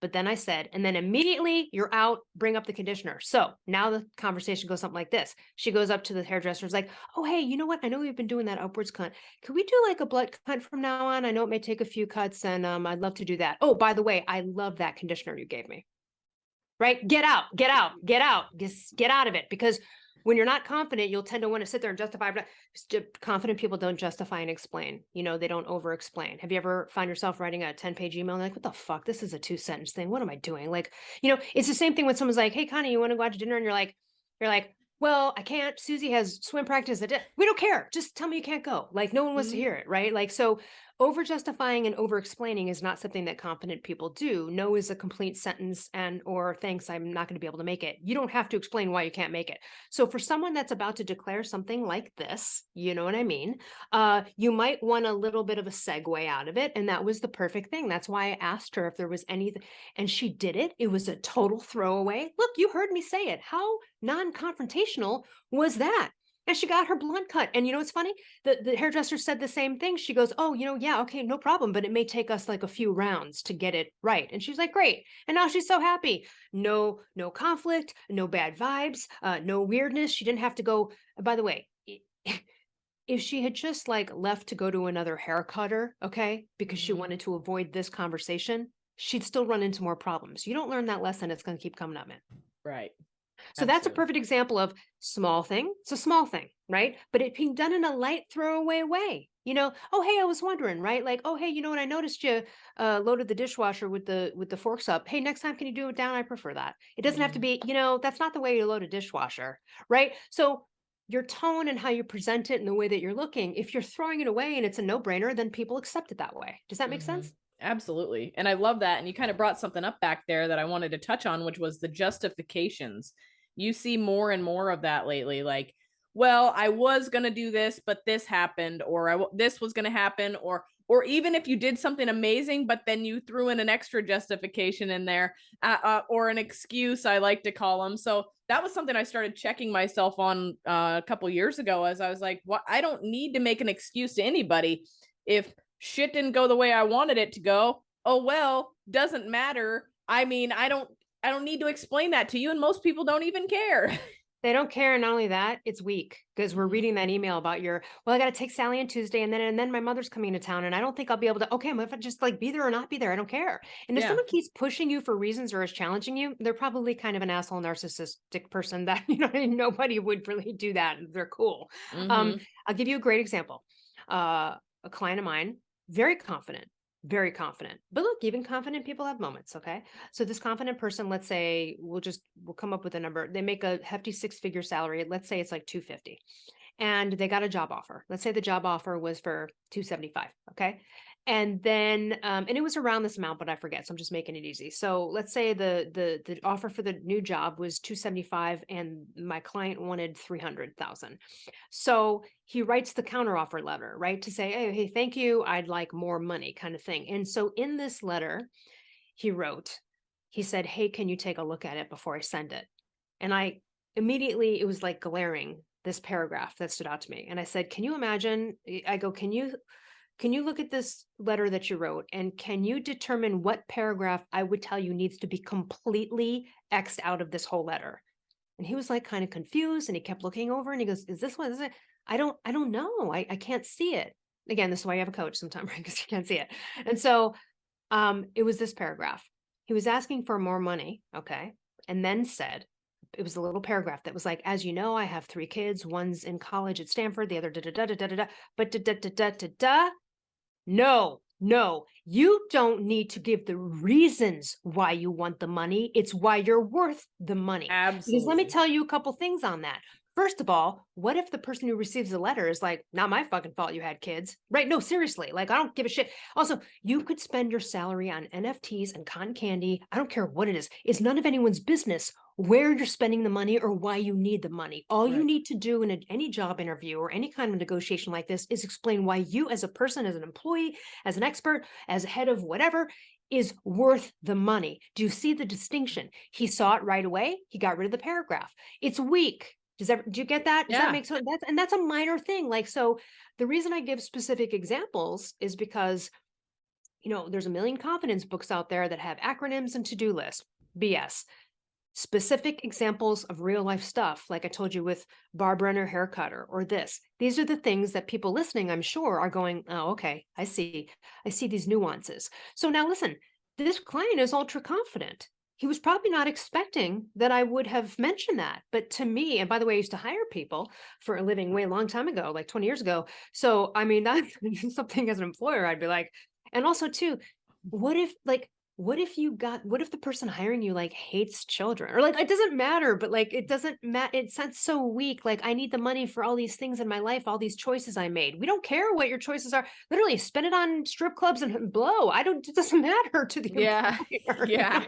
But then I said, and then immediately you're out, bring up the conditioner. So now the conversation goes something like this. She goes up to the hairdresser, is like, oh, hey, you know what? I know we've been doing that upwards cut. Could we do like a blunt cut from now on? I know it may take a few cuts, and I'd love to do that. Oh, by the way, I love that conditioner you gave me. Right? Get out, get out, get out, just get out of it. Because when you're not confident, you'll tend to want to sit there and justify. Confident people don't justify and explain. They don't over explain. Have you ever find yourself writing a 10-page email and like, what the fuck? This is a 2-sentence thing. What am I doing? Like, it's the same thing when someone's like, hey, Connie, you want to go out to dinner? And you're like, well, I can't. Susie has swim practice. We don't care. Just tell me you can't go. Like, no one wants to hear it, right? Like, so over justifying and over explaining is not something that confident people do. No is a complete sentence or thanks, I'm not going to be able to make it. You don't have to explain why you can't make it. So for someone that's about to declare something like this, you know what I mean? You might want a little bit of a segue out of it. And that was the perfect thing. That's why I asked her if there was anything, and she did it. It was a total throwaway. Look, you heard me say it. How non-confrontational was that? And she got her blunt cut. And it's funny? The hairdresser said the same thing. She goes, oh, yeah, okay, no problem. But it may take us like a few rounds to get it right. And she's like, great. And now she's so happy. No conflict, no bad vibes, no weirdness. She didn't have to go. By the way, if she had just like left to go to another hair cutter, okay, because she wanted to avoid this conversation, she'd still run into more problems. You don't learn that lesson, it's going to keep coming up, man. Right. So that's a perfect example of small thing. It's a small thing, right? But it being done in a light throwaway way. Oh, hey, I was wondering, right? Like, oh, hey, what? I noticed you loaded the dishwasher with the forks up. Hey, next time, can you do it down? I prefer that. It doesn't have to be, that's not the way you load a dishwasher, right? So your tone and how you present it and the way that you're looking, if you're throwing it away and it's a no-brainer, then people accept it that way. Does that make sense? Absolutely. And I love that. And you kind of brought something up back there that I wanted to touch on, which was the justifications. You see more and more of that lately. Like, well, I was going to do this, but this happened, or this was going to happen, or even if you did something amazing, but then you threw in an extra justification in there, or an excuse, I like to call them. So that was something I started checking myself on a couple years ago, as I was like, what? I don't need to make an excuse to anybody. If shit didn't go the way I wanted it to go, oh, well, doesn't matter. I mean, I don't need to explain that to you. And most people don't even care. They don't care. And not only that, it's weak because we're reading that email about I got to take Sally on Tuesday and then my mother's coming to town and I don't think I'll be able to, okay, I'm going to just like be there or not be there. I don't care. And if someone keeps pushing you for reasons or is challenging you, they're probably kind of an asshole narcissistic person that, nobody would really do that. They're cool. I'll give you a great example. A client of mine, very confident. But look, even confident people have moments. Okay. So this confident person, let's say we'll come up with a number. They make a hefty 6-figure salary. Let's say it's like 250 and they got a job offer. Let's say the job offer was for 275. Okay. And then, and it was around this amount, but I forget. So I'm just making it easy. So let's say the offer for the new job was 275 and my client wanted 300,000. So he writes the counteroffer letter, right? To say, hey, thank you. I'd like more money kind of thing. And so in this letter, he said, hey, can you take a look at it before I send it? And I immediately, it was like glaring, this paragraph that stood out to me. And I said, can you imagine? I go, can you look at this letter that you wrote and can you determine what paragraph I would tell you needs to be completely X'd out of this whole letter? And he was like kind of confused and he kept looking over and he goes, is this one? Is it? I don't know. I can't see it. Again, this is why you have a coach sometimes, right? Because you can't see it. And so it was this paragraph. He was asking for more money. Okay. And then said, it was a little paragraph that was like, as you know, I have 3 kids. One's in college at Stanford. The other but no. No, you don't need to give the reasons why you want the money. It's why you're worth the money. Because let me Absolutely. tell you a couple things on that. First of all, what if the person who receives the letter is like, not my fucking fault you had kids, right? No, seriously, like, I don't give a shit. Also, you could spend your salary on NFTs and cotton candy. I don't care what it is. It's none of anyone's business where you're spending the money or why you need the money. All you Right. need to do in any job interview or any kind of negotiation like this is explain why you, as a person, as an employee, as an expert, as a head of whatever, is worth the money. Do you see the distinction? He saw it right away. He got rid of the paragraph. It's weak. Do you get that? Does that Yeah. make sense? That's a minor thing. Like, so the reason I give specific examples is because, there's a million confidence books out there that have acronyms and to-do lists. BS. Specific examples of real life stuff, like I told you with Barbara and her hair cutter or this. These are the things that people listening, I'm sure, are going, oh, okay, I see these nuances. So now listen, this client is ultra confident. He was probably not expecting that I would have mentioned that. But to me, and by the way, I used to hire people for a living way a long time ago, like 20 years ago. So, I mean, that's something as an employer, I'd be like, and also too, what if like, what if the person hiring you like hates children or like it doesn't matter, but like it doesn't matter. It sounds so weak. Like, I need the money for all these things in my life, all these choices I made. We don't care what your choices are. Literally spend it on strip clubs and blow. It doesn't matter to the Yeah. employer. Yeah.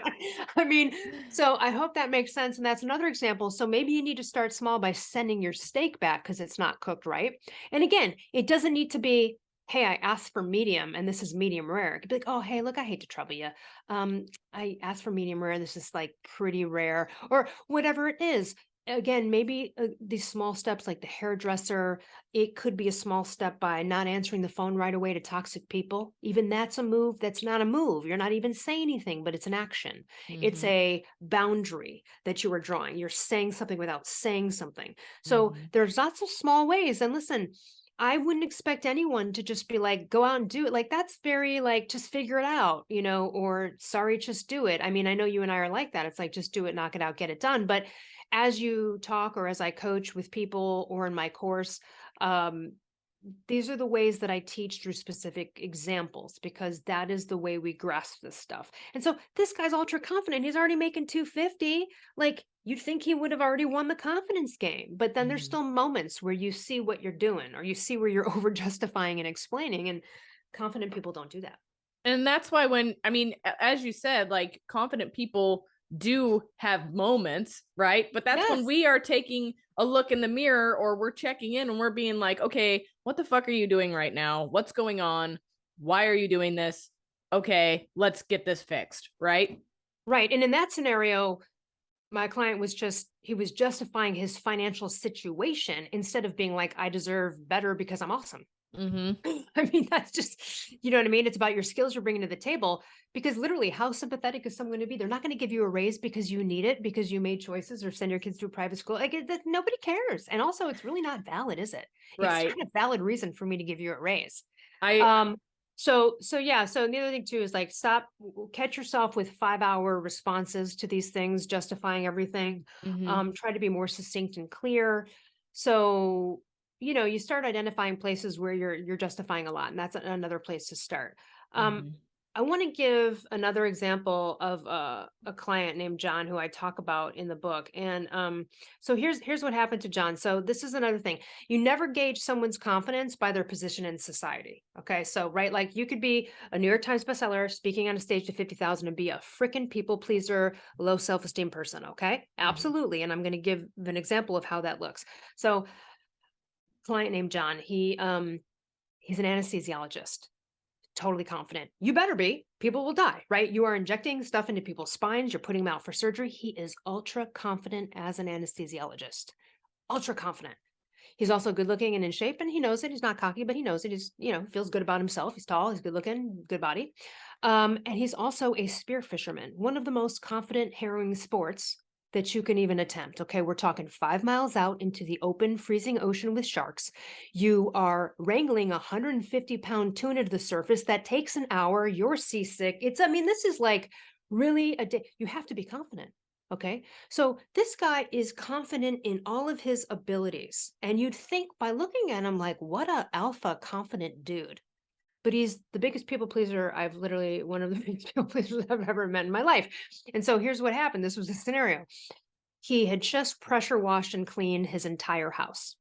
I mean, so I hope that makes sense. And that's another example. So maybe you need to start small by sending your steak back because it's not cooked right. And again, it doesn't need to be, hey, I asked for medium and this is medium rare. It could be like, oh, hey, look, I hate to trouble you. I asked for medium rare. This is like pretty rare or whatever it is. Again, maybe these small steps like the hairdresser, it could be a small step by not answering the phone right away to toxic people. Even that's a move. That's not a move. You're not even saying anything, but it's an action. It's Mhm. a boundary that you are drawing. You're saying something without saying something. So Mhm. there's lots of small ways. And listen, I wouldn't expect anyone to just be like, go out and do it. Like, that's very like, just figure it out, or sorry, just do it. I mean, I know you and I are like that. It's like, just do it, knock it out, get it done. But as you talk or as I coach with people or in my course, um, these are the ways that I teach through specific examples because that is the way we grasp this stuff. And so this guy's ultra confident. He's already making 250. Like, you'd think he would have already won the confidence game. But then there's Mhm. still moments where you see what you're doing or you see where you're over justifying and explaining. And confident people don't do that. And that's why as you said, like confident people do have moments, right? But that's when Yes. we are taking a look in the mirror or we're checking in and we're being like, okay, what the fuck are you doing right now? What's going on? Why are you doing this? Okay, let's get this fixed, right? Right. And in that scenario, my client he was justifying his financial situation instead of being like, I deserve better because I'm awesome. Mm-hmm. I mean, that's just, you know what I mean? It's about your skills you're bringing to the table because literally, how sympathetic is someone going to be? They're not going to give you a raise because you need it, because you made choices or send your kids to a private school. Like, nobody cares. And also, it's really not valid, is it? It's Right. not a valid reason for me to give you a raise. I Um, so yeah. So the other thing too is like, catch yourself with 5-hour responses to these things, justifying everything. mhm. Try to be more succinct and clear. So you start identifying places where you're justifying a lot, and that's another place to start. Um, Mhm. I want to give another example of a client named John who I talk about in the book. And so here's what happened to John. So this is another thing. You never gauge someone's confidence by their position in society. Okay. So, right, like you could be a New York Times bestseller speaking on a stage to 50,000 and be a freaking people pleaser, low self-esteem person. Okay. Mhm. Absolutely. And I'm going to give an example of how that looks. So client named John, he's an anesthesiologist, totally confident. You better be. People will die, right? You are injecting stuff into people's spines. You're putting them out for surgery. He is ultra confident as an anesthesiologist. Ultra confident. He's also good looking and in shape, and he knows it. He's not cocky, but he knows it. He's, feels good about himself. He's tall, he's good looking, good body. And he's also a spear fisherman, one of the most confident, harrowing sports that you can even attempt. Okay, we're talking 5 miles out into the open, freezing ocean with sharks. You are wrangling 150-pound tuna to the surface. That takes an hour. You're seasick. This is like really a day. You have to be confident. Okay. So this guy is confident in all of his abilities. And you'd think by looking at him like, what a alpha confident dude. but he's the biggest people pleaser I've literally, one of the biggest people pleasers I've ever met in my life. And so here's what happened. This was a scenario. He had just pressure washed and cleaned his entire house.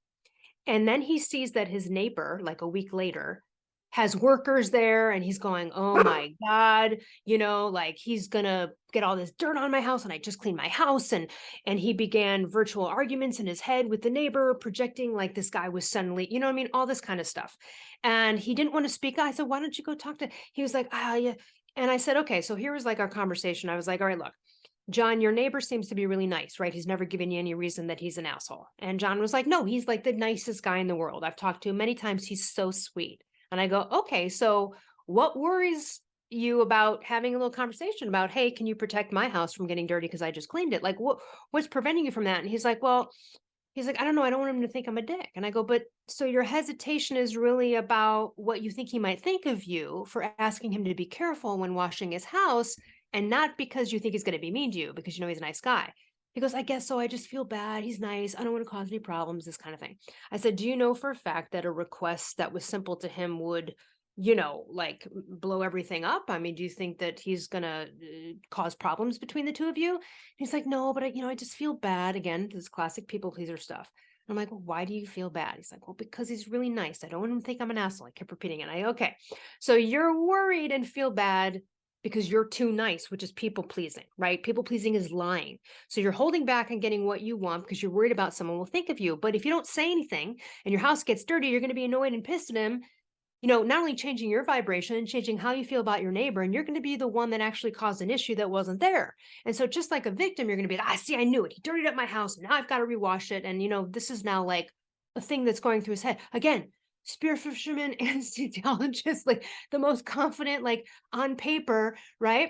And then he sees that his neighbor, like a week later, has workers there, and he's going, oh my God, like he's gonna get all this dirt on my house, and I just cleaned my house. And he began virtual arguments in his head with the neighbor, projecting like this guy was suddenly, you know what I mean? All this kind of stuff. And he didn't want to speak. I said, why don't you go talk to, he was like, yeah. And I said, okay, so here was like our conversation. I was like, all right, look, John, your neighbor seems to be really nice, right? He's never given you any reason that he's an asshole. And John was like, no, he's like the nicest guy in the world. I've talked to him many times. He's so sweet. And I go, okay, so what worries you about having a little conversation about, hey, can you protect my house from getting dirty because I just cleaned it? Like, what's preventing you from that? And he's like, I don't know. I don't want him to think I'm a dick. And I go, but so your hesitation is really about what you think he might think of you for asking him to be careful when washing his house, and not because you think he's going to be mean to you, because you know he's a nice guy. He goes, I guess so. I just feel bad. He's nice. I don't want to cause any problems, this kind of thing. I said, do you know for a fact that a request that was simple to him would, like blow everything up? I mean, do you think that he's going to cause problems between the two of you? And he's like, no, but I just feel bad. Again, this classic people pleaser stuff. I'm like, well, why do you feel bad? He's like, well, because he's really nice. I don't want him to think I'm an asshole. I kept repeating it. Okay. So you're worried and feel bad because you're too nice, which is people pleasing, right? People pleasing is lying. So you're holding back on getting what you want because you're worried about someone will think of you. But if you don't say anything and your house gets dirty, you're going to be annoyed and pissed at him, not only changing your vibration, changing how you feel about your neighbor, and you're going to be the one that actually caused an issue that wasn't there. And so just like a victim, you're going to be like, I knew it. He dirtied up my house. Now I've got to rewash it. And, this is now like a thing that's going through his head. Again, spear fisherman, anesthesiologist, like the most confident, like on paper, right?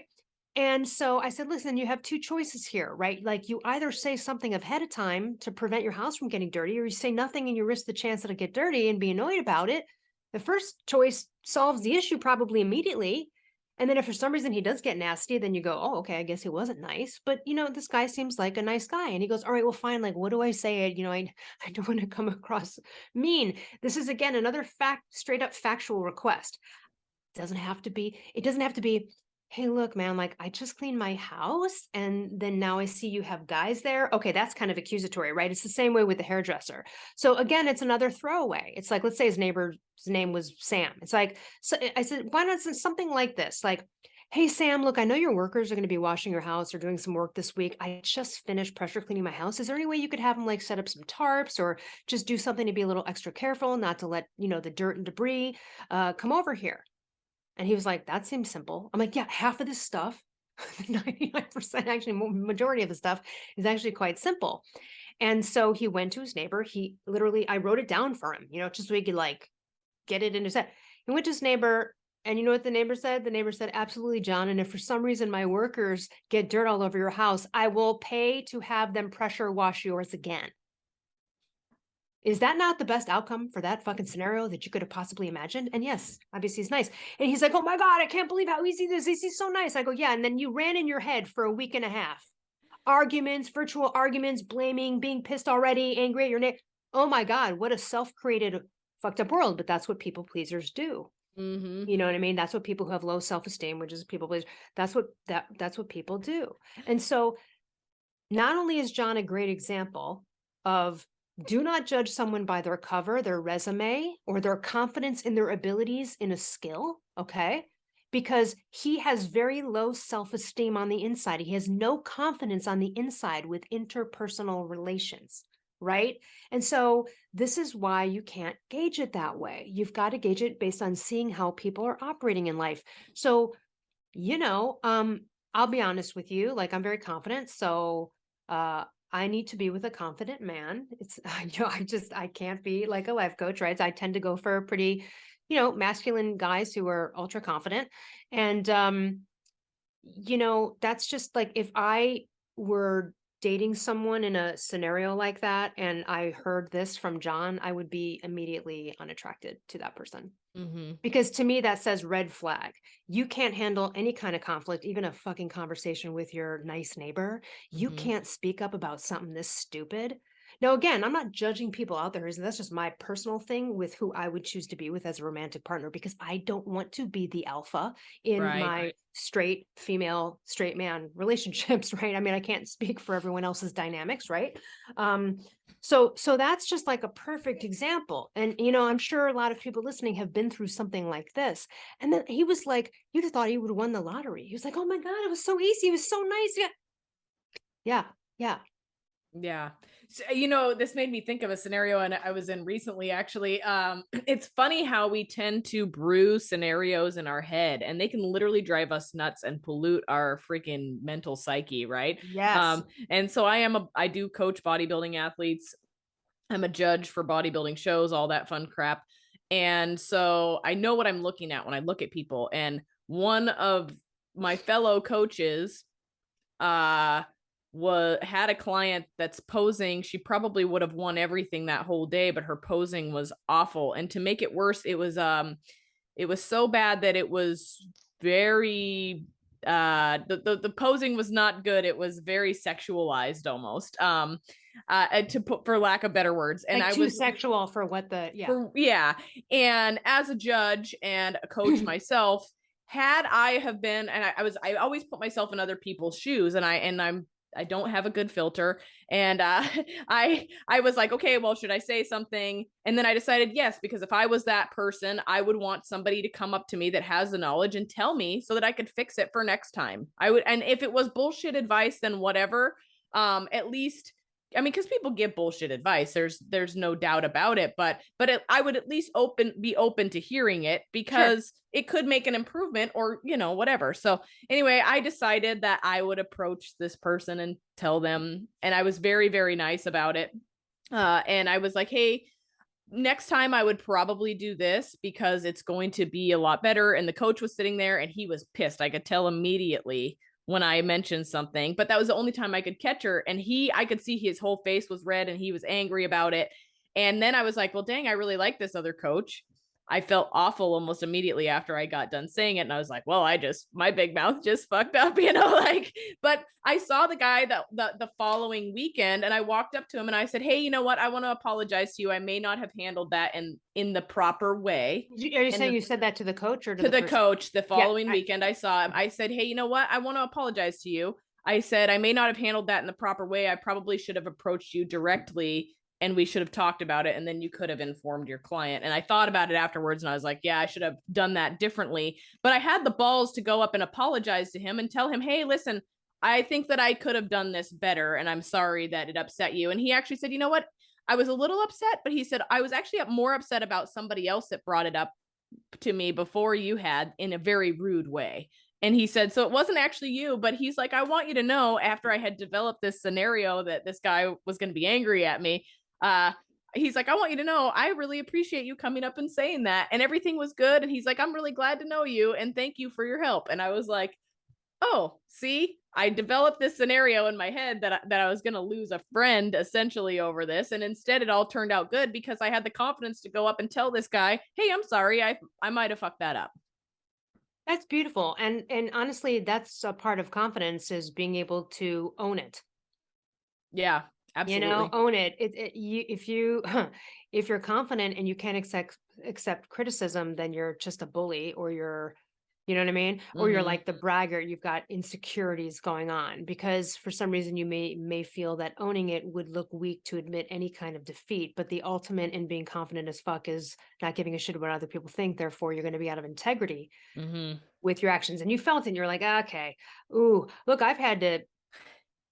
And so I said, listen, you have two choices here, right? Like you either say something ahead of time to prevent your house from getting dirty, or you say nothing and you risk the chance that it'll get dirty and be annoyed about it. The first choice solves the issue probably immediately. And then if for some reason he does get nasty, then you go, oh, okay, I guess he wasn't nice. But, this guy seems like a nice guy. And he goes, all right, well, fine. Like, what do I say? I don't want to come across mean. This is, again, another straight up factual request. It doesn't have to be, hey, look, man, like I just cleaned my house and then now I see you have guys there. Okay, that's kind of accusatory, right? It's the same way with the hairdresser. So again, it's another throwaway. It's like, let's say his neighbor's name was Sam. It's like, so I said, why not something like this? Like, hey, Sam, look, I know your workers are going to be washing your house or doing some work this week. I just finished pressure cleaning my house. Is there any way you could have them like set up some tarps or just do something to be a little extra careful, not to let, the dirt and debris come over here? And he was like, that seems simple. I'm like, yeah, half of this stuff, 99%, actually, majority of the stuff is actually quite simple. And so he went to his neighbor. He literally, I wrote it down for him, just so he could like get it in his head. He went to his neighbor, and you know what the neighbor said? The neighbor said, absolutely, John. And if for some reason my workers get dirt all over your house, I will pay to have them pressure wash yours again. Is that not the best outcome for that fucking scenario that you could have possibly imagined? And yes, obviously he's nice. And he's like, oh my God, I can't believe how easy this is. He's so nice. I go, yeah. And then you ran in your head for a week and a half. Arguments, virtual arguments, blaming, being pissed already, angry at your neighbor. Oh my God, what a self-created fucked up world. But that's what people pleasers do. Mm-hmm. You know what I mean? That's what people who have low self-esteem, which is people pleasers. That's what people do. And so not only is John a great example of do not judge someone by their cover, their resume, or their confidence in their abilities in a skill, okay? Because he has very low self-esteem on the inside. He has no confidence on the inside with interpersonal relations, right? And so this is why you can't gauge it that way. You've got to gauge it based on seeing how people are operating in life. So, I'll be honest with you, like I'm very confident. So, I need to be with a confident man. It's, I can't be like a life coach, right? I tend to go for pretty, masculine guys who are ultra confident. And, that's just like, if I were dating someone in a scenario like that, and I heard this from John, I would be immediately unattracted to that person. Mm-hmm. Because to me, that says red flag. You can't handle any kind of conflict, even a fucking conversation with your nice neighbor. You Mm-hmm. can't speak up about something this stupid. Now, again, I'm not judging people out there. That's just my personal thing with who I would choose to be with as a romantic partner, because I don't want to be the alpha in Right. my straight female, straight man relationships, right? I mean, I can't speak for everyone else's dynamics, right? So that's just like a perfect example. And, I'm sure a lot of people listening have been through something like this. And then he was like, you'd have thought he would have won the lottery. He was like, oh my God, it was so easy. It was so nice. Yeah. Yeah. Yeah. Yeah. So, this made me think of a scenario and I was in recently, actually. It's funny how we tend to brew scenarios in our head and they can literally drive us nuts and pollute our freaking mental psyche, right? Yes. And so I do coach bodybuilding athletes. I'm a judge for bodybuilding shows, all that fun crap. And so I know what I'm looking at when I look at people. And one of my fellow coaches, had a client that's posing. She probably would have won everything that whole day, but her posing was awful. And to make it worse, it was so bad that it was very the posing was not good. It was very sexualized almost. To put, for lack of better words. And like I too was sexual for what and as a judge and a coach myself, had I have been, and I always put myself in other people's shoes, and I don't have a good filter. And I was like, okay, well, should I say something? And then I decided yes, because if I was that person, I would want somebody to come up to me that has the knowledge and tell me so that I could fix it for next time. I would, and if it was bullshit advice, then whatever. At least, I mean, because people give bullshit advice. There's no doubt about it. But I would at least be open to hearing it, because it could make an improvement, or whatever. So anyway, I decided that I would approach this person and tell them, and I was very, very nice about it. And I was like, hey, next time I would probably do this because it's going to be a lot better. And the coach was sitting there and he was pissed. I could tell immediately when I mentioned something, but that was the only time I could catch her. And I could see his whole face was red and he was angry about it. And then I was like, well, dang, I really like this other coach. I felt awful almost immediately after I got done saying it. And I was like, well, my big mouth just fucked up, but I saw the guy the following weekend, and I walked up to him and I said, hey, you know what? I want to apologize to you. I may not have handled that in the proper way. Are you saying you said that to the coach or to the coach the following Yeah, weekend? I saw him. I said, hey, you know what? I want to apologize to you. I said, I may not have handled that in the proper way. I probably should have approached you directly and we should have talked about it. And then you could have informed your client. And I thought about it afterwards and I was like, yeah, I should have done that differently. But I had the balls to go up and apologize to him and tell him, hey, listen, I think that I could have done this better. And I'm sorry that it upset you. And he actually said, you know what? I was a little upset, but he said, I was actually more upset about somebody else that brought it up to me before you had, in a very rude way. And he said, so it wasn't actually you, but he's like, I want you to know, after I had developed this scenario that this guy was going to be angry at me, he's like, I want you to know, I really appreciate you coming up and saying that. And everything was good. And he's like, I'm really glad to know you. And thank you for your help. And I was like, oh, see, I developed this scenario in my head that I was going to lose a friend essentially over this. And instead it all turned out good because I had the confidence to go up and tell this guy, hey, I'm sorry. I might've fucked that up. That's beautiful. And honestly, that's a part of confidence, is being able to own it. Yeah, absolutely. Own it. If you're confident and you can't accept criticism, then you're just a bully, or you know what I mean? Or you're like the braggart, you've got insecurities going on, because for some reason you may feel that owning it would look weak to admit any kind of defeat. But the ultimate in being confident as fuck is not giving a shit about what other people think. Therefore, you're going to be out of integrity with your actions. And you felt it and you're like, okay, ooh, look, I've had to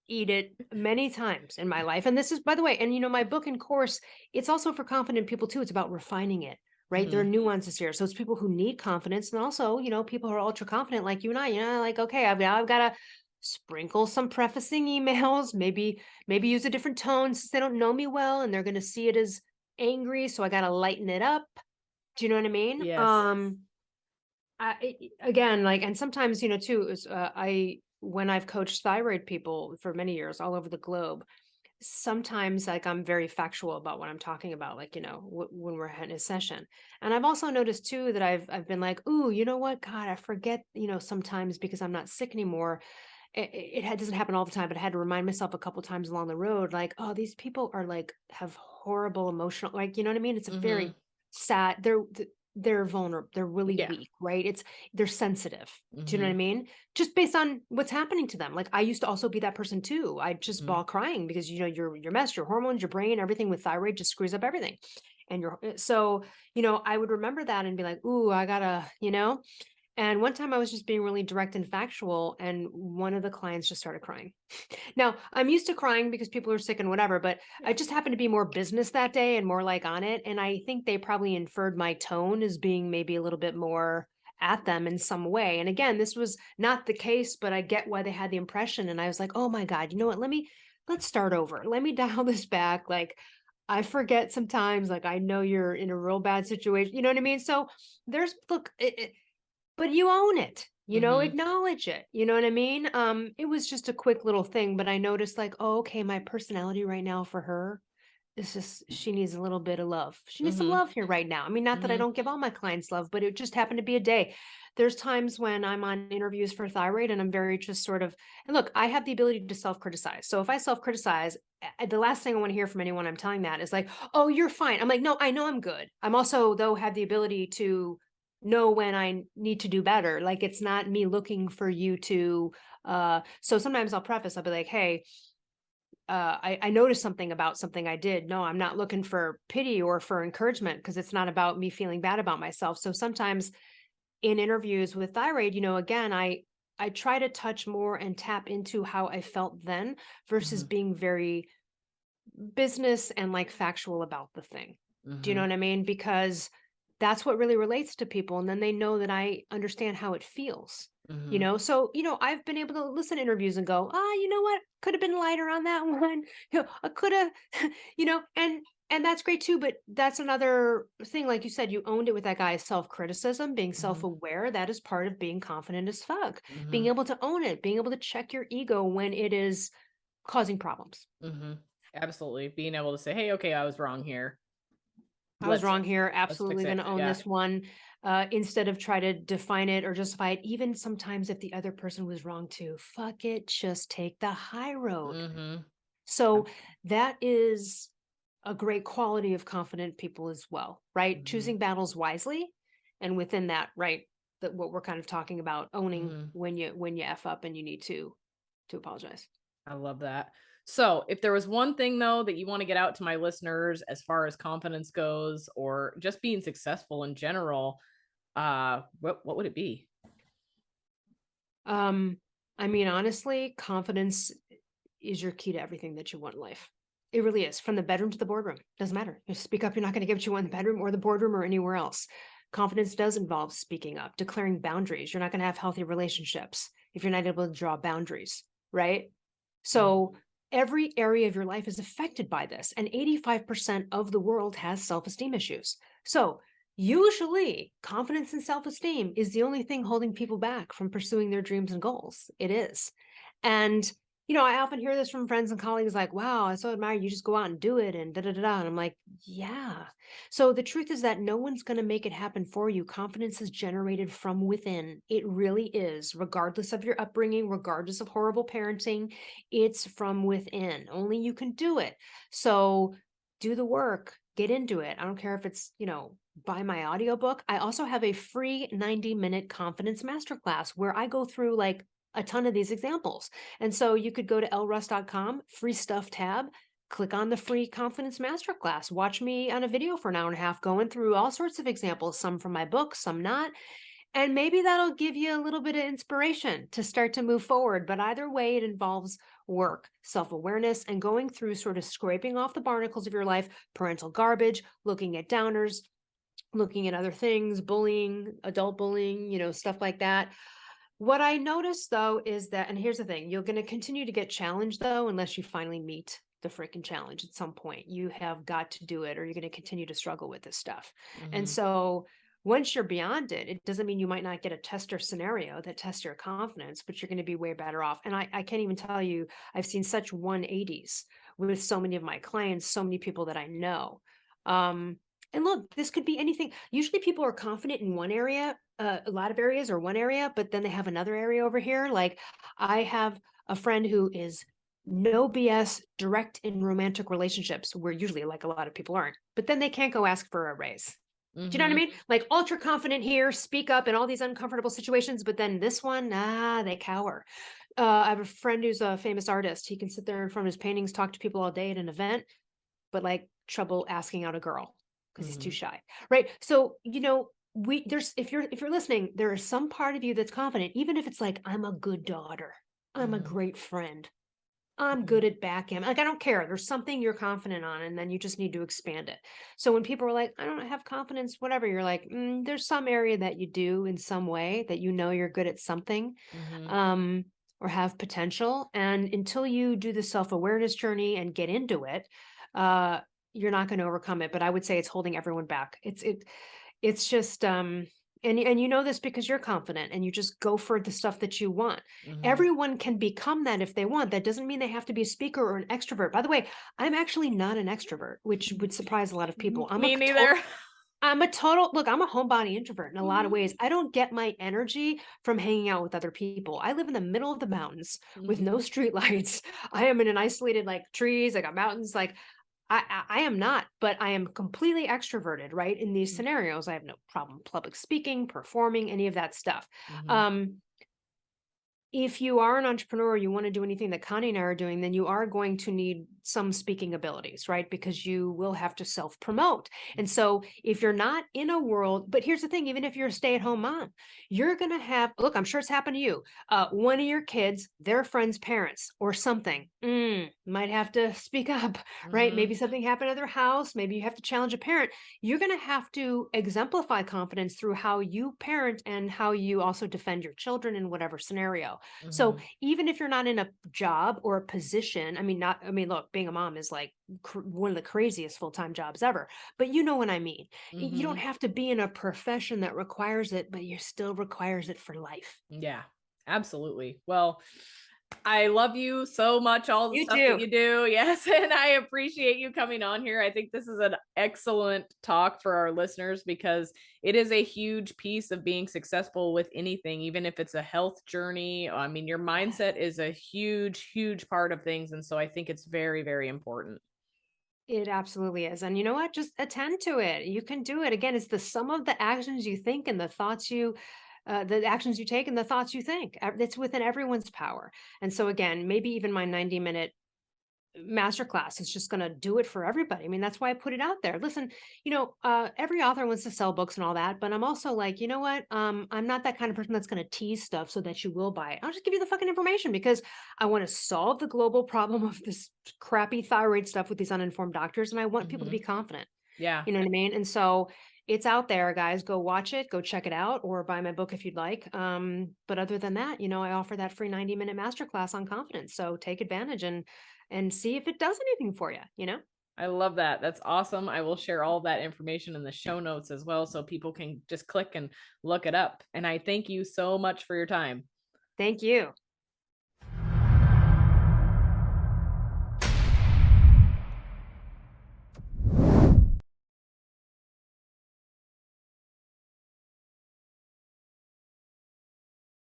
eat it many times in my life. And this is, by the way, and my book and course, it's also for confident people too. It's about refining it. Right. There are nuances here. So it's people who need confidence, and also, people who are ultra confident like you and I, like, okay, I've got to sprinkle some prefacing emails, maybe use a different tone since they don't know me well and they're going to see it as angry. So I got to lighten it up. Do you know what I mean? Yes. Again, like, and sometimes, too, is, when I've coached thyroid people for many years all over the globe, sometimes, like, I'm very factual about what I'm talking about, like, when we're in a session. And I've also noticed too that I've been like, ooh, you know what? God, I forget, sometimes, because I'm not sick anymore. doesn't happen all the time, but I had to remind myself a couple times along the road, like, oh, these people are like, have horrible emotional, like, you know what I mean? It's a Mm-hmm. very sad, they're vulnerable. They're really Yeah. weak, right? They're sensitive. Do you know what I Mm-hmm. mean? Just based on what's happening to them. Like I used to also be that person too. I just Mm-hmm. bawl crying because, your mess, your hormones, your brain, everything with thyroid just screws up everything. And so, I would remember that and be like, ooh, I gotta, and one time I was just being really direct and factual, and one of the clients just started crying. Now, I'm used to crying because people are sick and whatever, but I just happened to be more business that day and more like on it. And I think they probably inferred my tone as being maybe a little bit more at them in some way. And again, this was not the case, but I get why they had the impression. And I was like, oh my God, you know what? Let's start over. Let me dial this back. Like, I forget sometimes, like, I know you're in a real bad situation. You know what I mean? So look, but you own it, Mm-hmm. acknowledge it. You know what I mean? It was just a quick little thing, but I noticed like, oh, okay, my personality right now for her is just, she needs a little bit of love. She needs some Mm-hmm. love here right now. I mean, not that I Mm-hmm. don't give all my clients love, but it just happened to be a day. There's times when I'm on interviews for thyroid and I'm very just sort of, and look, I have the ability to self-criticize. So if I self-criticize, the last thing I want to hear from anyone I'm telling that is like, oh, you're fine. I'm like, no, I know I'm good. I'm also, though, have the ability to know when I need to do better. Like it's not me looking for you to, so sometimes I'll be like, hey, I noticed something about something I did. No, I'm not looking for pity or for encouragement because it's not about me feeling bad about myself. So sometimes in interviews with thyroid, again, I try to touch more and tap into how I felt then versus Mm-hmm. being very business and like factual about the thing. Do you know Mm-hmm. what I mean? Because that's what really relates to people. And then they know that I understand how it feels. Mm-hmm. So, I've been able to listen to interviews and go, you know what? Could have been lighter on that one. I could have, and that's great too. But that's another thing. Like you said, you owned it with that guy's self-criticism, being Mm-hmm. self-aware. That is part of being confident as fuck. Mm-hmm. Being able to own it, being able to check your ego when it is causing problems. Mm-hmm. Absolutely. Being able to say, hey, okay, I was wrong here. I was Let's wrong here. let's fix Absolutely going it. to own Yeah. this one. Instead of try to define it or justify it, even sometimes if the other person was wrong too, fuck it, just take the high road. Mm-hmm. So that is a great quality of confident people as well, right? Mm-hmm. Choosing battles wisely, and within that, right, that what we're kind of talking about, owning Mm-hmm. when you F up and you need to apologize. I love that. So, if there was one thing though that you want to get out to my listeners as far as confidence goes or just being successful in general, what would it be? I mean, honestly, confidence is your key to everything that you want in life. It really is. From the bedroom to the boardroom. Doesn't matter. You speak up, you're not going to get what you want in the bedroom or the boardroom or anywhere else. Confidence does involve speaking up, declaring boundaries. You're not going to have healthy relationships if you're not able to draw boundaries, right? So every area of your life is affected by this. And 85% of the world has self-esteem issues. So usually confidence and self-esteem is the only thing holding people back from pursuing their dreams and goals. It is. And I often hear this from friends and colleagues like, wow, I so admire you, just go out and do it and da da da da. And I'm like, yeah. So the truth is that no one's going to make it happen for you. Confidence is generated from within. It really is, regardless of your upbringing, regardless of horrible parenting. It's from within. Only you can do it. So do the work, get into it. I don't care if it's, buy my audiobook. I also have a free 90-minute confidence masterclass where I go through like a ton of these examples. And so you could go to elleruss.com, free stuff tab, click on the free confidence masterclass, watch me on a video for an hour and a half, going through all sorts of examples, some from my book, some not. And maybe that'll give you a little bit of inspiration to start to move forward. But either way, it involves work, self-awareness, and going through sort of scraping off the barnacles of your life, parental garbage, looking at downers, looking at other things, bullying, adult bullying, stuff like that. What I noticed though is that, and here's the thing, you're going to continue to get challenged though, unless you finally meet the freaking challenge at some point. You have got to do it or you're going to continue to struggle with this stuff. And Mm-hmm. so once you're beyond it, it doesn't mean you might not get a tester scenario that tests your confidence, but you're going to be way better off. And I can't even tell you, I've seen such 180s with so many of my clients, so many people that I know. And look, this could be anything. Usually people are confident in one area, a lot of areas or one area, but then they have another area over here. Like I have a friend who is no BS direct in romantic relationships where usually like a lot of people aren't, but then they can't go ask for a raise. Do you know what I mean? Like ultra confident here, speak up in all these uncomfortable situations, but then this one, they cower. I have a friend who's a famous artist. He can sit there in front of his paintings, talk to people all day at an event, but like trouble asking out a girl because he's too shy. Right. So, if you're listening, there is some part of you that's confident, even if it's like, I'm a good daughter. I'm a great friend. I'm good at backgammon. Like, I don't care. There's something you're confident on, and then you just need to expand it. So when people are like, I don't have confidence, whatever, you're like, there's some area that you do in some way that you're good at something, or have potential. And until you do the self-awareness journey and get into it, you're not going to overcome it. But I would say it's holding everyone back. It's just and you know this because you're confident and you just go for the stuff that you want. Everyone can become that if they want. That doesn't mean they have to be a speaker or an extrovert. By the way, I'm actually not an extrovert, which would surprise a lot of people. Me neither. I'm a homebody introvert in a lot of ways. I don't get my energy from hanging out with other people. I live in the middle of the mountains with no street lights. I am in an isolated, like trees, I got mountains, like I am not, but I am completely extroverted, right? In these scenarios, I have no problem public speaking, performing, any of that stuff. If you are an entrepreneur, you want to do anything that Connie and I are doing, then you are going to need some speaking abilities, right? Because you will have to self-promote. And so if you're not in a world, but here's the thing, even if you're a stay-at-home mom, you're going to have, look, I'm sure it's happened to you. One of your kids, their friend's parents or something, might have to speak up, right? Maybe something happened at their house. Maybe you have to challenge a parent. You're going to have to exemplify confidence through how you parent and how you also defend your children in whatever scenario. So even if you're not in a job or a position, look, being a mom is like one of the craziest full-time jobs ever, but you know what I mean? You don't have to be in a profession that requires it, but you still requires it for life. Yeah, absolutely. Well, I love you so much, all the You stuff too. that you do. Yes. And I appreciate you coming on here. I think this is an excellent talk for our listeners because it is a huge piece of being successful with anything, even if it's a health journey. I mean, your mindset is a huge, huge part of things. And so I think it's very, very important. It absolutely is. And you know what? Just attend to it. You can do it. Again, it's the sum of the actions you think and the actions you take and the thoughts you think. It's within everyone's power. And so again, maybe even my 90-minute masterclass is just going to do it for everybody. I mean, that's why I put it out there. Listen, every author wants to sell books and all that, but I'm also like, you know what? I'm not that kind of person that's going to tease stuff so that you will buy it. I'll just give you the fucking information because I want to solve the global problem of this crappy thyroid stuff with these uninformed doctors. And I want people to be confident. Yeah. You know what I mean? And so it's out there, guys. Go watch it, go check it out, or buy my book if you'd like. But other than that, I offer that free 90-minute masterclass on confidence. So take advantage and see if it does anything for you, I love that. That's awesome. I will share all that information in the show notes as well, so people can just click and look it up. And I thank you so much for your time. Thank you.